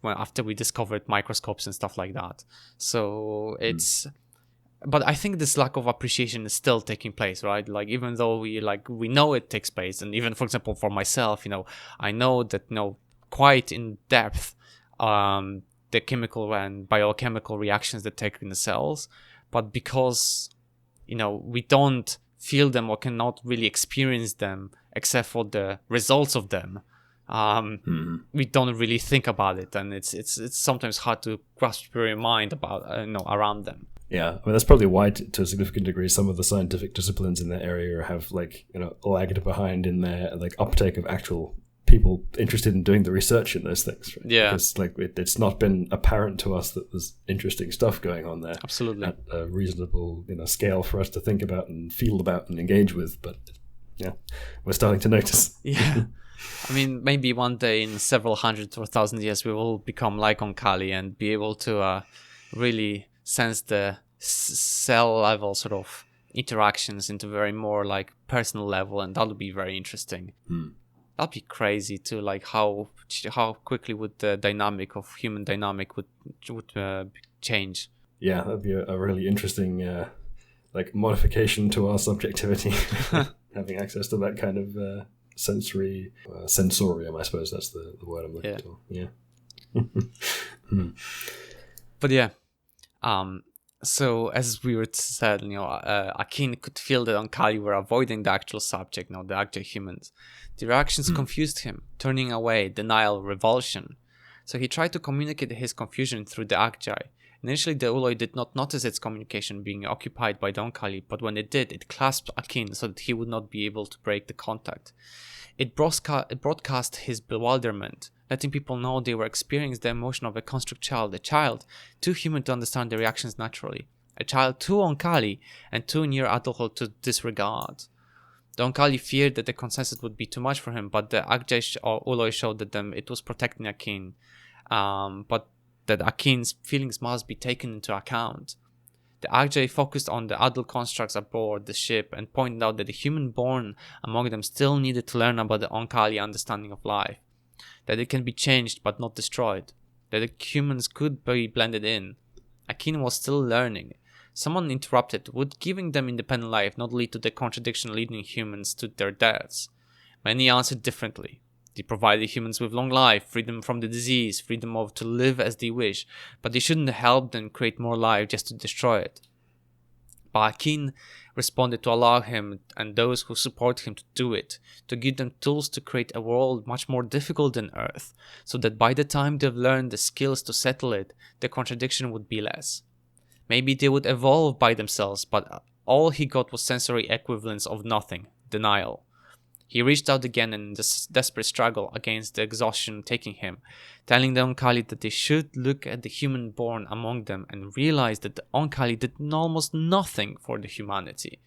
when after we discovered microscopes and stuff like that. So it's but I think this lack of appreciation is still taking place, right? Like, even though we know it takes place, and even, for example, for myself, I know that, quite in depth, the chemical and biochemical reactions that take in the cells, but because, we don't feel them or cannot really experience them except for the results of them, we don't really think about it, and it's sometimes hard to grasp your mind about around them.
Yeah, I mean, that's probably why, to a significant degree, some of the scientific disciplines in that area have lagged behind in their uptake of actual people interested in doing the research in those things. Right?
Yeah,
because it's not been apparent to us that there's interesting stuff going on there.
Absolutely,
at a reasonable scale for us to think about and feel about and engage with. But we're starting to notice.
Yeah. I mean, maybe one day in several hundred or thousand years, we will become like Oankali and be able to really sense the cell level sort of interactions into very more like personal level, and that would be very interesting. That'd be crazy too, like how quickly would the dynamic of human dynamic would change.
Yeah, that'd be a really interesting modification to our subjectivity, having access to that kind of sensorium, I suppose that's the word I'm looking for. Yeah.
But yeah. So as we were said, Akin could feel that Oankali were avoiding the actual subject, the actual humans. The reactions confused him, turning away, denial, revulsion. So he tried to communicate his confusion through the Akjai, Initially, the ooloi did not notice its communication being occupied by the Oankali, but when it did, it clasped Akin so that he would not be able to break the contact. It broadcast his bewilderment, letting people know they were experiencing the emotion of a construct child, a child too human to understand their reactions naturally, a child too Oankali and too near adulthood to disregard. The Oankali feared that the consensus would be too much for him, but the Akjai ooloi showed that it was protecting Akin, but that Akin's feelings must be taken into account. The Akjai focused on the adult constructs aboard the ship and pointed out that the human born among them still needed to learn about the Oankali understanding of life, that it can be changed but not destroyed, that the humans could be blended in. Akin was still learning. Someone interrupted, would giving them independent life not lead to the contradiction leading humans to their deaths? Many answered differently. They provided humans with long life, freedom from the disease, freedom to live as they wish, but they shouldn't help them create more life just to destroy it. But Akin responded to allow him and those who support him to do it, to give them tools to create a world much more difficult than Earth, so that by the time they've learned the skills to settle it, the contradiction would be less. Maybe they would evolve by themselves, but all he got was sensory equivalence of nothing, denial. He reached out again in this desperate struggle against the exhaustion taking him, telling the Oankali that they should look at the human born among them and realize that the Oankali did almost nothing for the humanity.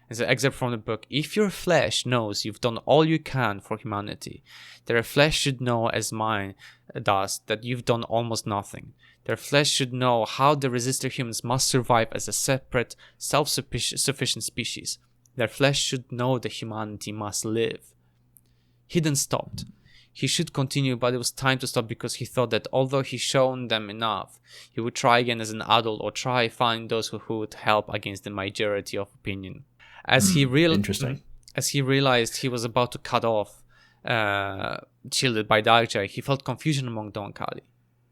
As an excerpt from the book, if your flesh knows you've done all you can for humanity, their flesh should know, as mine does, that you've done almost nothing. Their flesh should know how the resistor humans must survive as a separate, self-sufficient species. Their flesh should know that humanity must live. He then stopped. He should continue, but it was time to stop because he thought that although he'd shown them enough, he would try again as an adult or try find those who would help against the majority of opinion. As he realized he was about to cut off, shielded by the Akjai, he felt confusion among the Oankali.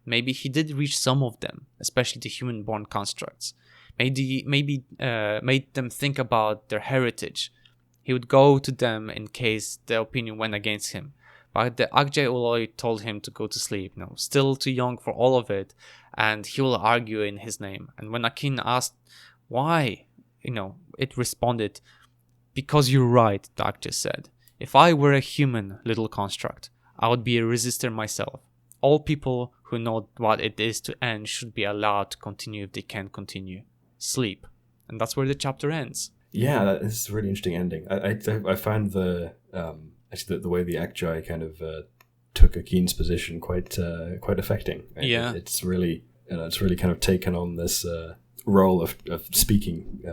Maybe he did reach some of them, especially the human-born constructs. Maybe made them think about their heritage. He would go to them in case the opinion went against him. But the Akjai ooloi told him to go to sleep. Still too young for all of it, and he will argue in his name. And when Akin asked why, it responded, "Because you're right," the Akjai said. "If I were a human little construct, I would be a resistor myself. All people who know what it is to end should be allowed to continue if they can continue. Sleep." And that's where the chapter ends.
Yeah, that is a really interesting ending. I find the way the Akjai kind of took Akin's position quite affecting. Right?
Yeah,
it's really kind of taken on this role of speaking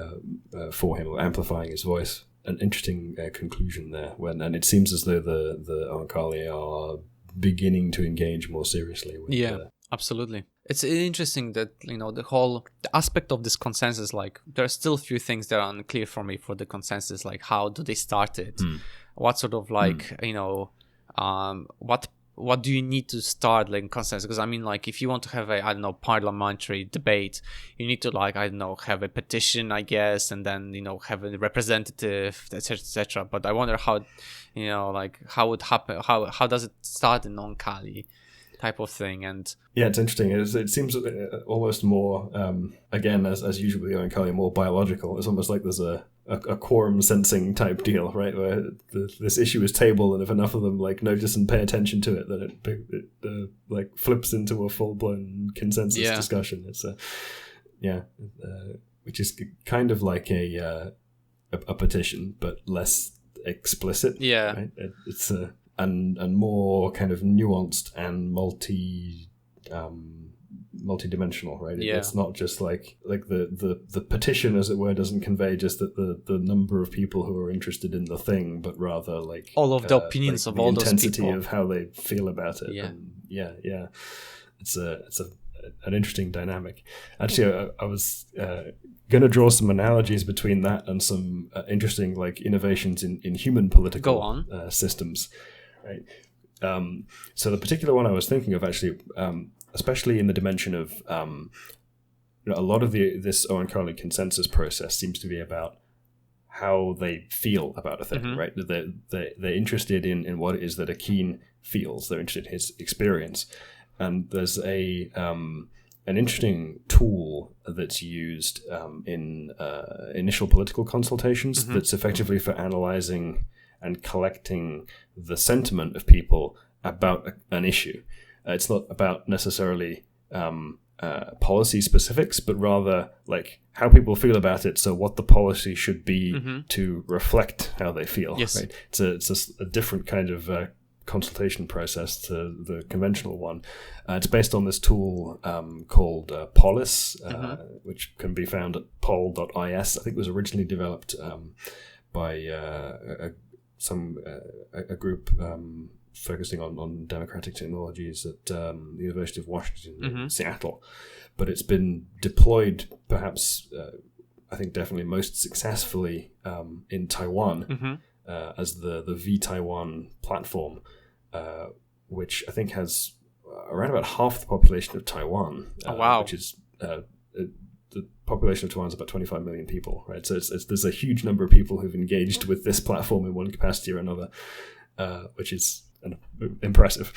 for him, or amplifying his voice. An interesting conclusion there. And it seems as though the Oankali are beginning to engage more seriously with
absolutely. It's interesting that the aspect of this consensus, like there are still a few things that are unclear for me for the consensus, like how do they start it, what sort of what do you need to start like consensus? Because I mean, like if you want to have a parliamentary debate, you need to have a petition, I guess, and then have a representative, etc. But I wonder how how would happen, how does it start in Oankali type of thing? And
yeah, it's interesting. It seems almost more again as usual with the Oankali, more biological. It's almost like there's a quorum sensing type deal, right? Where this issue is tabled, and if enough of them notice and pay attention to it, then it flips into a full blown consensus discussion. It's which is kind of like a petition, but less explicit.
Yeah,
right? It's and more kind of nuanced and multi-dimensional, right? It's not just like the petition, as it were, doesn't convey just that the number of people who are interested in the thing, but rather
all of the opinions of all those people, the
intensity of how they feel about it. It's an interesting dynamic. Actually, I was going to draw some analogies between that and some interesting innovations in human political systems, right? So the particular one I was thinking of, actually, especially in the dimension of a lot of this Oankali consensus process seems to be about how they feel about a thing, right? They're interested in what it is that Akin feels. They're interested in his experience. And there's a an interesting tool that's used in initial political consultations that's effectively for analyzing and collecting the sentiment of people about an issue. It's not about necessarily policy specifics, but rather like how people feel about it. So what the policy should be to reflect how they feel.
Yes.
Right? It's a different kind of consultation process to the conventional one. It's based on this tool called Polis, which can be found at pol.is. I think it was originally developed by a group focusing on democratic technologies at the University of Washington in Seattle. But it's been deployed perhaps, I think definitely most successfully in Taiwan as the VTaiwan platform, which I think has around about half the population of Taiwan. Which is the population of Taiwan is about 25 million people, right? So there's a huge number of people who've engaged with this platform in one capacity or another, which is impressive.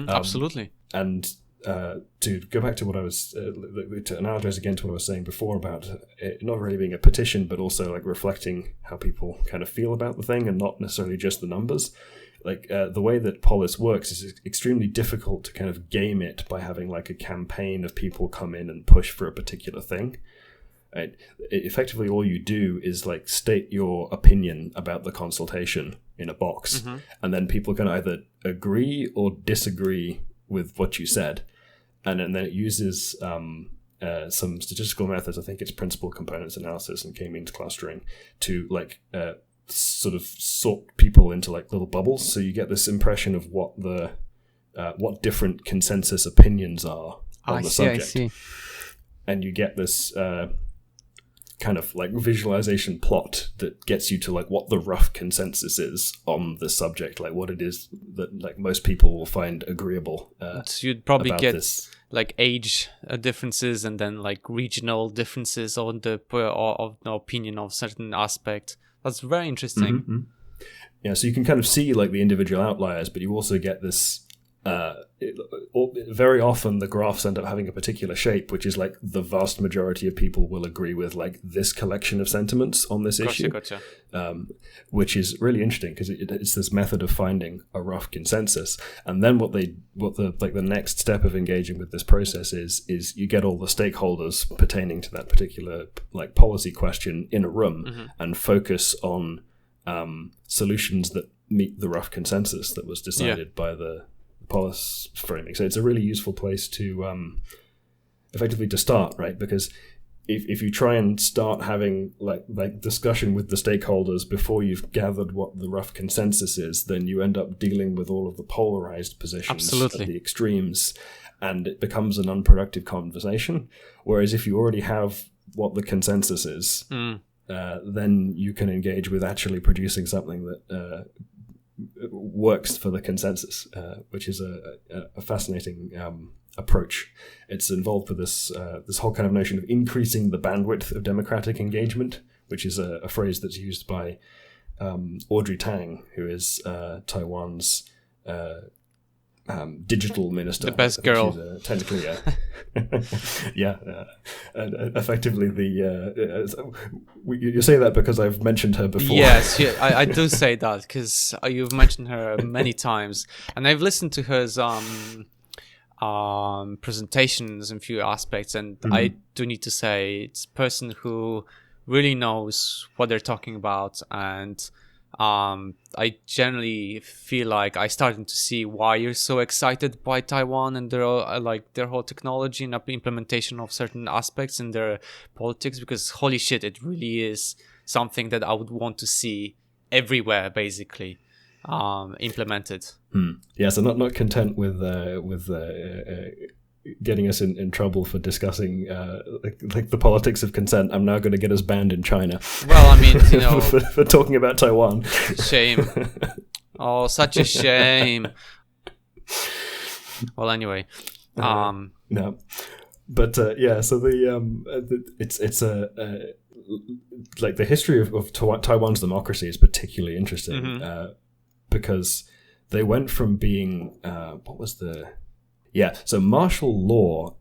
Absolutely.
And to go back to what I was, to analogize again to what I was saying before about it not really being a petition, but also like reflecting how people kind of feel about the thing and not necessarily just the numbers. Like the way that Polis works is extremely difficult to kind of game it by having like a campaign of people come in and push for a particular thing. Right? Effectively, all you do is like state your opinion about the consultation in a box, and then people can either agree or disagree with what you said, and then it uses some statistical methods. I think it's principal components analysis and k-means clustering to like sort of sort people into like little bubbles, so you get this impression of what different consensus opinions are on the subject. I see. And you get this kind of like visualization plot that gets you to like what the rough consensus is on the subject, like what it is that like most people will find agreeable.
So you'd probably get
this.
Like age differences and then like regional differences on the opinion of certain aspect. That's very interesting.
Yeah, so you can kind of see like the individual outliers, but you also get this. Very often the graphs end up having a particular shape, which is like the vast majority of people will agree with like this collection of sentiments on this issue.
Gotcha.
Which is really interesting because it's this method of finding a rough consensus, and then what the next step of engaging with this process is you get all the stakeholders pertaining to that particular like policy question in a room and focus on solutions that meet the rough consensus that was decided by the Polis framing. So it's a really useful place to effectively to start, right? Because if you try and start having like discussion with the stakeholders before you've gathered what the rough consensus is, then you end up dealing with all of the polarized positions at the extremes, and it becomes an unproductive conversation. Whereas if you already have what the consensus is, then you can engage with actually producing something that works for the consensus, which is a fascinating approach. It's involved with this whole kind of notion of increasing the bandwidth of democratic engagement, which is a phrase that's used by Audrey Tang, who is Taiwan's digital minister.
The best girl.
She's, technically, effectively you say that because I've mentioned her before.
Yes, I do say that because you've mentioned her many times, and I've listened to her presentations in few aspects, and I do need to say it's a person who really knows what they're talking about, and I generally feel like I started to see why you're so excited by Taiwan and their whole technology and implementation of certain aspects in their politics, because holy shit, it really is something that I would want to see everywhere, basically, implemented.
Yeah, so not content with getting us in trouble for discussing like the politics of consent. I'm now going to get us banned in China.
Well, I mean, you know,
for talking about Taiwan.
Shame. Oh, such a shame. Well, anyway,
no, but yeah. So it's like the history of Taiwan's democracy is particularly interesting because they went from being so martial law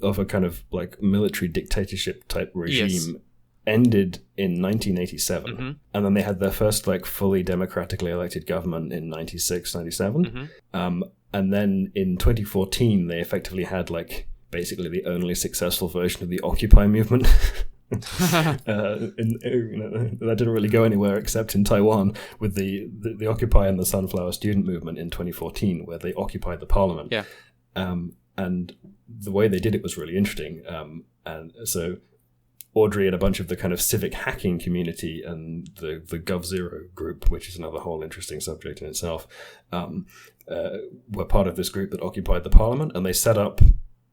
of a kind of like military dictatorship type regime ended in 1987, and then they had their first like fully democratically elected government in 96, 97. And then in 2014 they effectively had like basically the only successful version of the Occupy movement. That didn't really go anywhere except in Taiwan with the Occupy and the Sunflower Student Movement in 2014, where they occupied the parliament. And the way they did it was really interesting. And so Audrey and a bunch of the kind of civic hacking community and the GovZero group, which is another whole interesting subject in itself, were part of this group that occupied the parliament, and they set up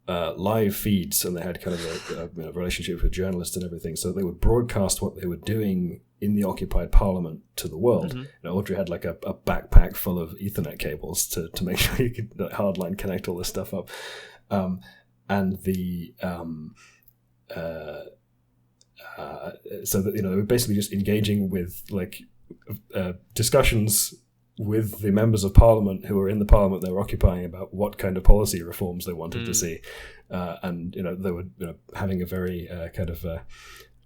live feeds, and they had kind of a relationship with journalists and everything, so they would broadcast what they were doing in the occupied parliament to the world. Audrey had like a backpack full of Ethernet cables to make sure you could hardline connect all this stuff up. So that, they were basically just engaging with like discussions with the members of parliament who were in the parliament they were occupying about what kind of policy reforms they wanted to see, and they were having a very kind of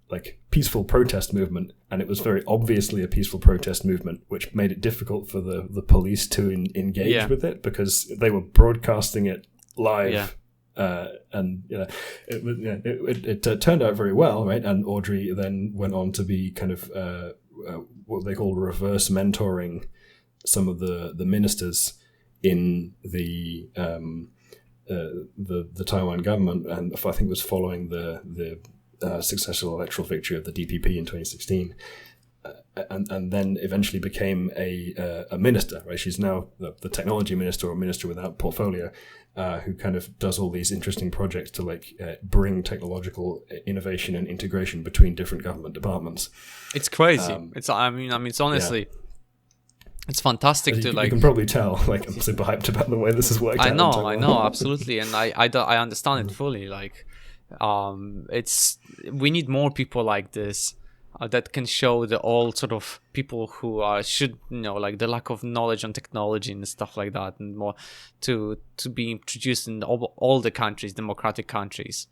like peaceful protest movement, and it was very obviously a peaceful protest movement, which made it difficult for the police to engage with it because they were broadcasting it live. And it turned out very well, right? And Audrey then went on to be kind of what they call reverse mentoring some of the ministers in the Taiwan government, and I think it was following the successful electoral victory of the DPP in 2016. And then eventually became a minister, right? She's now the technology minister, or minister without portfolio, who kind of does all these interesting projects to like bring technological innovation and integration between different government departments.
It's crazy. It's honestly, it's fantastic to like.
You can probably tell, like, I'm super hyped about the way this has worked out.
I know, absolutely, and I understand it fully. Like, we need more people like this. That can show the all sort of people who like the lack of knowledge on technology and stuff like that, and more to be introduced in all the countries, democratic countries.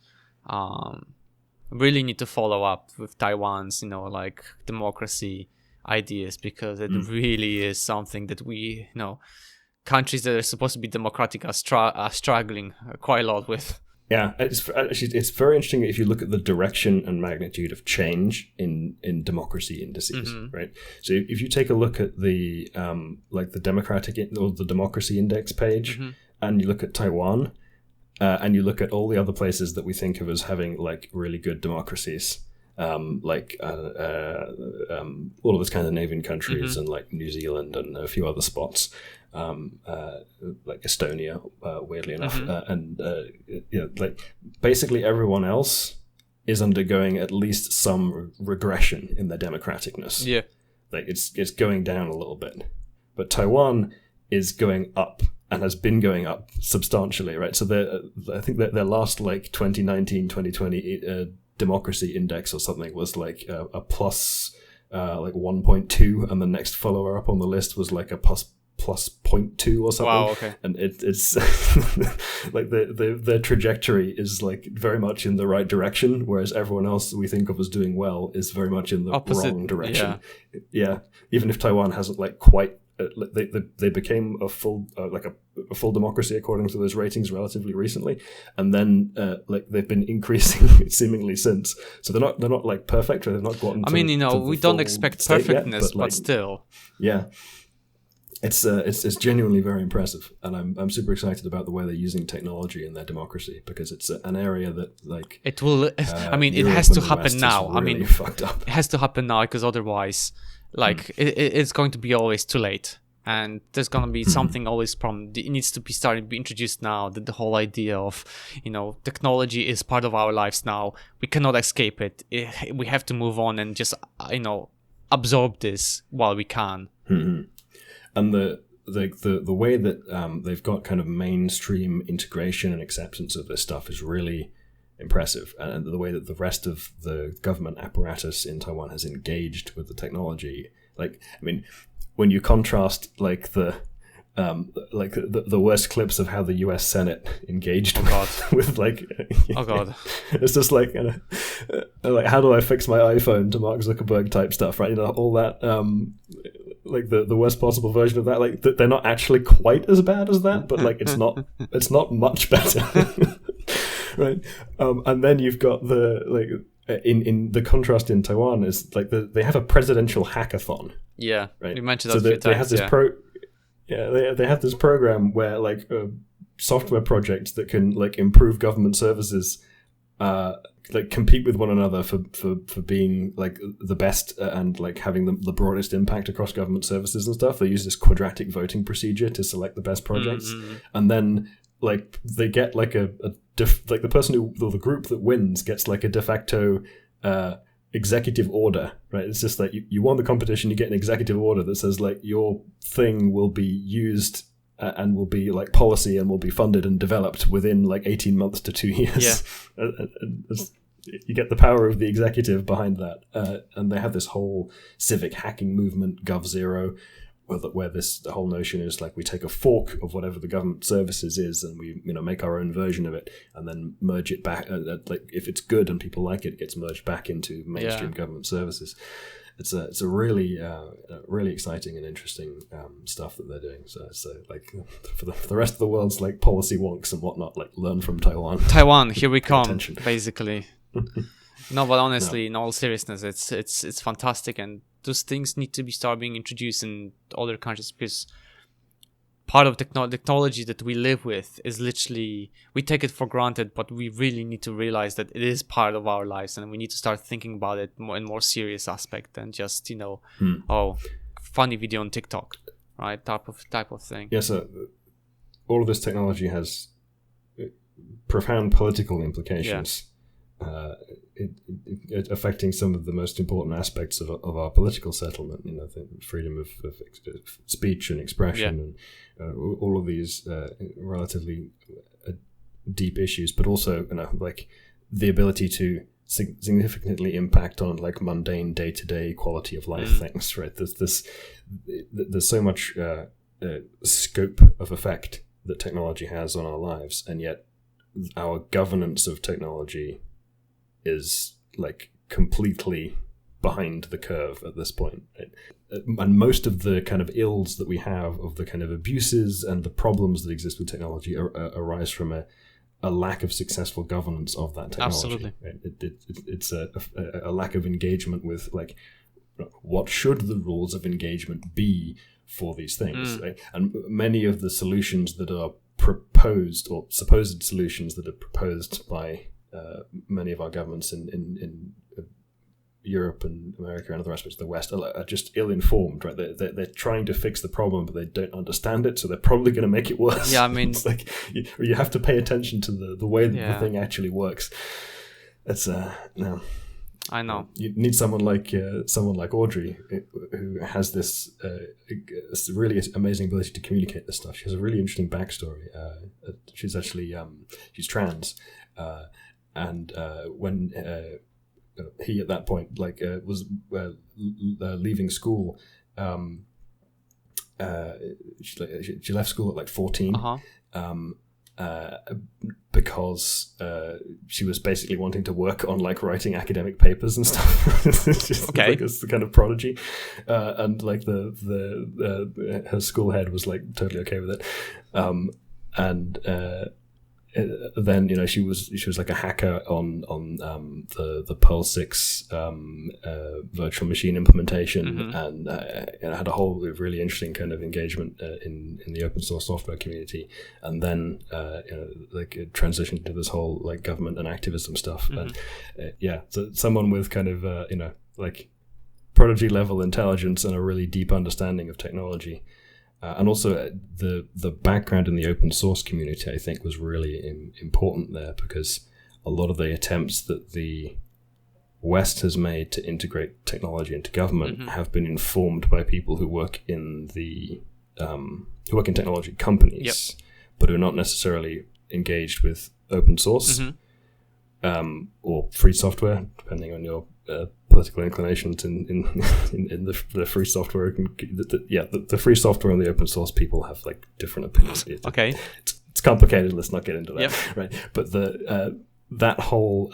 Really need to follow up with Taiwan's like democracy ideas, because it really is something that we countries that are supposed to be democratic are struggling quite a lot with.
Yeah, it's very interesting if you look at the direction and magnitude of change in democracy indices, right? So if you take a look at the like the democratic or the democracy index page, and you look at Taiwan, and you look at all the other places that we think of as having like really good democracies, like all of the Scandinavian countries and like New Zealand and a few other spots. Like Estonia, weirdly enough, and like basically everyone else is undergoing at least some regression in their democraticness. Yeah, like it's going down a little bit, but Taiwan is going up and has been going up substantially, right? So I think that their last like 2019, 2020 democracy index or something was like a plus like 1.2, and the next follower up on the list was like a plus 0.2 or something.
Wow, okay.
And it's like their trajectory is like very much in the right direction, whereas everyone else we think of as doing well is very much in the wrong direction. Yeah. Even if Taiwan hasn't like quite they became a full a full democracy according to those ratings relatively recently, and then like they've been increasing seemingly since. So they're not like perfect, or they've not gotten to
we don't expect perfectness,
yet, but
still.
Yeah. It's genuinely very impressive, and I'm super excited about the way they're using technology in their democracy, because it's an area that like
it will. It has to happen now. Really fucked up. It has to happen now, because otherwise, like it's going to be always too late, and there's going to be something always from. It needs to be starting to be introduced now. That the whole idea of technology is part of our lives now. We cannot escape it. We have to move on and just absorb this while we can.
And the way that they've got kind of mainstream integration and acceptance of this stuff is really impressive, and the way that the rest of the government apparatus in Taiwan has engaged with the technology. Like, I mean, when you contrast like the like the worst clips of how the U.S. Senate engaged with like.
Oh God!
It's just like, like how do I fix my iPhone to Mark Zuckerberg type stuff, right? All that. Like the worst possible version of that. Like they're not actually quite as bad as that, but like it's not much better, right? And then you've got the like. In the contrast in Taiwan is like they have a presidential hackathon.
Yeah,
right.
You mentioned that a few times.
They have this program where like software projects that can like improve government services, like compete with one another for being like the best and like having the broadest impact across government services and stuff. They use this quadratic voting procedure to select the best projects, and then like they get like like the person or the group that wins gets like a de facto executive order, right? It's just like you won the competition, you get an executive order that says like your thing will be used and will be like policy and will be funded and developed within like 18 months to 2 years. Yeah. You get the power of the executive behind that, and they have this whole civic hacking movement, GovZero, where the whole notion is like we take a fork of whatever the government services is and we make our own version of it and then merge it back. Like if it's good and people like it, it gets merged back into mainstream government services. It's a really really exciting and interesting stuff that they're doing. So like for the rest of the world's like policy wonks and whatnot, like learn from Taiwan.
Taiwan, here we come, basically. No, but honestly, in all seriousness, it's fantastic, and those things need to start being introduced in other countries because part of technology that we live with is literally, we take it for granted, but we really need to realize that it is part of our lives, and we need to start thinking about it in more serious aspect than just funny video on TikTok, right? Type of thing.
Yeah, so all of this technology has profound political implications. Yeah. It affecting some of the most important aspects of our political settlement, the freedom of speech and expression, and all of these relatively deep issues, but also like the ability to significantly impact on like mundane day-to-day quality of life things, right? There's so much scope of effect that technology has on our lives, and yet our governance of technology is like completely behind the curve at this point, right? And most of the kind of ills that we have of the kind of abuses and the problems that exist with technology arise from a lack of successful governance of that technology.
Absolutely.
Right? It's a lack of engagement with like what should the rules of engagement be for these things, right? And many of the solutions that are proposed, or supposed solutions that are proposed by many of our governments in Europe and America and other aspects of the West are just ill-informed, right? They're trying to fix the problem, but they don't understand it, so they're probably going to make it worse.
Yeah, I mean,
it's like you have to pay attention to the way that the thing actually works. It's no.
I know.
You need someone like Audrey, who has this really amazing ability to communicate this stuff. She has a really interesting backstory. She's actually she's trans. And when he at that point was leaving school, she left school at like 14, because she was basically wanting to work on like writing academic papers and stuff.
Okay,
like, it's the kind of prodigy, and like the her school head was like totally okay with it, and. Then she was like a hacker on the Perl 6 virtual machine implementation, and had a whole really interesting kind of engagement in the open source software community, and then transitioned to this whole like government and activism stuff. And so someone with kind of like prodigy level intelligence and a really deep understanding of technology. And also the background in the open source community, I think, was really important there, because a lot of the attempts that the West has made to integrate technology into government have been informed by people who work in technology companies, but who are not necessarily engaged with open source or free software, depending on your political inclinations in the free software. The free software and the open source people have like different opinions.
Okay,
it's complicated. Let's not get into that.
Yep.
Right, but that whole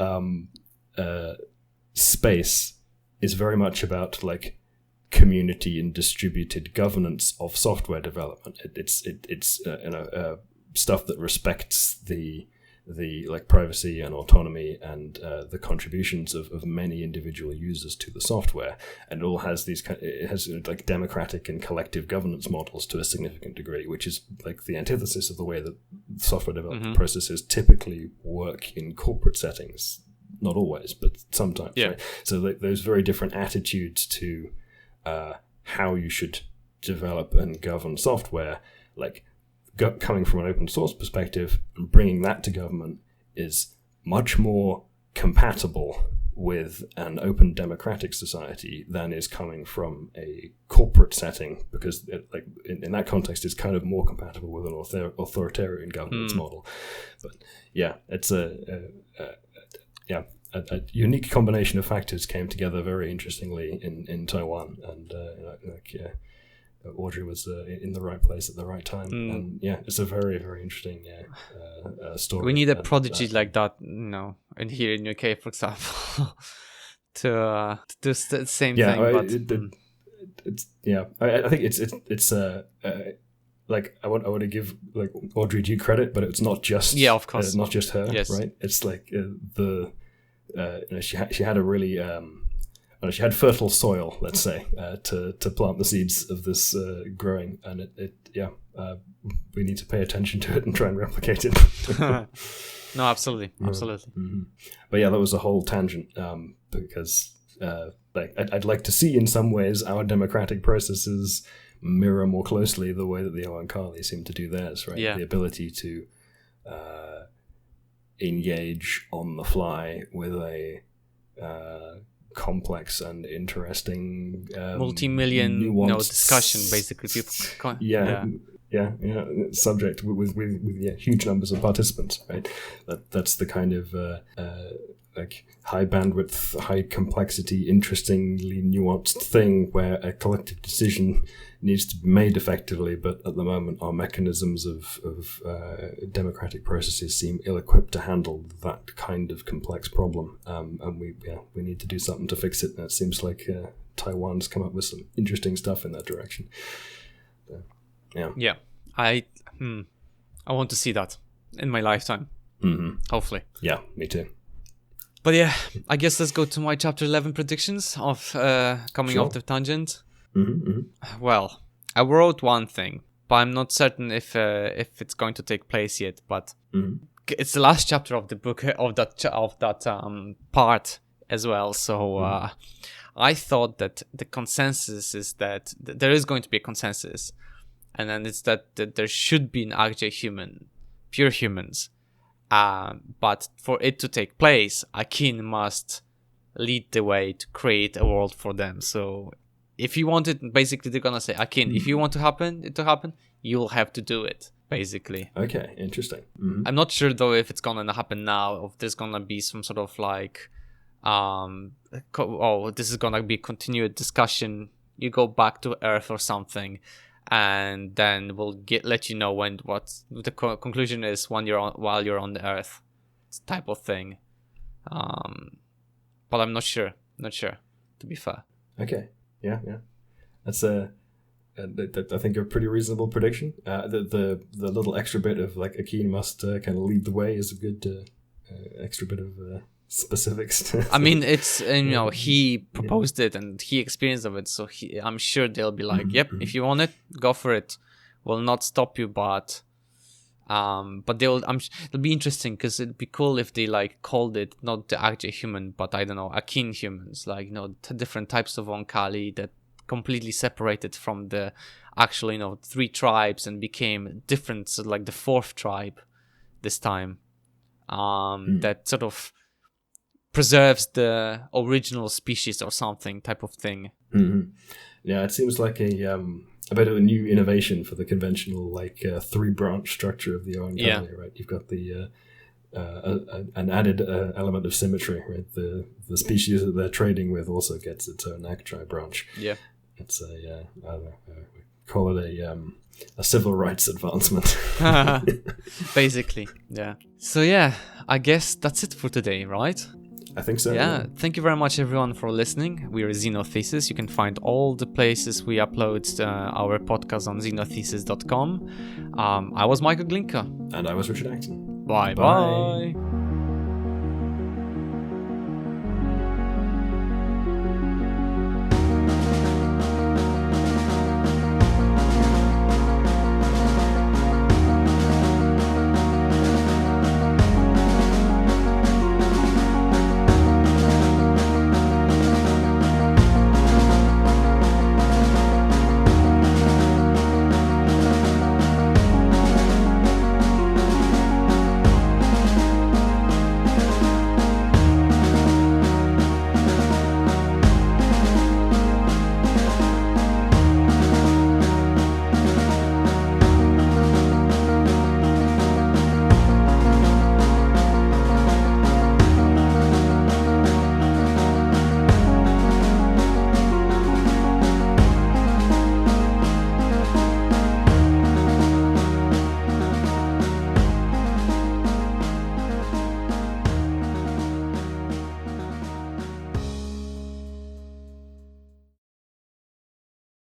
space is very much about like community and distributed governance of software development. It's stuff that respects the like privacy and autonomy and the contributions of many individual users to the software, and it all has it has like democratic and collective governance models to a significant degree, which is like the antithesis of the way that software development processes typically work in corporate settings. Not always, but sometimes.
Yeah.
Right? So those very different attitudes to how you should develop and govern software, like coming from an open source perspective and bringing that to government, is much more compatible with an open democratic society than is coming from a corporate setting, because in that context it's kind of more compatible with an authoritarian governance model. But yeah, it's a unique combination of factors came together very interestingly in Taiwan, and Audrey was in the right place at the right time, and yeah, it's a very, very interesting story.
We need a prodigy like that, in here in UK, for example, to do the same thing.
I think it's like I want to give like Audrey due credit, but it's not just
of course,
not just her,
yes.
Right? It's like she had a really she had fertile soil, let's say, to plant the seeds of this growing, and we need to pay attention to it and try and replicate it.
No, absolutely.
Mm-hmm. But yeah, that was a whole tangent, because I'd like to see in some ways our democratic processes mirror more closely the way that the Oankali seem to do theirs, right?
Yeah.
The ability to engage on the fly with a complex and interesting
multi-million discussion, basically. People
subject with huge numbers of participants, right? That's the kind of like high bandwidth, high complexity, interestingly nuanced thing where a collective decision needs to be made effectively, but at the moment our mechanisms of democratic processes seem ill-equipped to handle that kind of complex problem, and we need to do something to fix it, and it seems like Taiwan's come up with some interesting stuff in that direction.
I want to see that in my lifetime. Hopefully.
Yeah, me too.
But yeah, I guess let's go to my chapter 11 predictions of coming off the tangent. Well, I wrote one thing, but I'm not certain if it's going to take place yet. But it's the last chapter of the book of that part as well. So I thought that the consensus is that there is going to be a consensus, and then it's that there should be an actual human, pure humans. But for it to take place, Akin must lead the way to create a world for them. So if you want it, basically they're gonna say, Akin, if you want it to happen, you'll have to do it, basically.
Okay, interesting.
I'm not sure though if it's gonna happen now, or if there's gonna be some sort of like, this is gonna be continued discussion. You go back to Earth or something, and then we'll let you know what the conclusion is while you're on the Earth, type of thing. But I'm not sure, to be fair.
Okay, yeah, that's I think a pretty reasonable prediction. The little extra bit of like Akin must kind of lead the way is a good extra bit of specifics.
I mean, it's he proposed it and he experienced of it, so I'm sure they'll be like, yep, if you want it, go for it. We'll not stop you, but it'll be interesting, because it'd be cool if they like called it not the actual human, but I don't know, Akin humans, like different types of Oankali that completely separated from the actual 3 tribes and became different, so like the 4th tribe this time, that sort of preserves the original species or something, type of thing.
Yeah, it seems like a bit of a new innovation for the conventional 3-branch structure of the Oankali, right? You've got the an added element of symmetry. Right? The species that they're trading with also gets its own Akchai branch.
Yeah,
it's we call it a civil rights advancement.
Basically, yeah. So yeah, I guess that's it for today, right?
I think so.
Yeah, thank you very much everyone for listening. We're Xenothesis. You can find all the places we upload our podcast on xenothesis.com. I was Michael Glinka.
And I was Richard Acton.
Bye.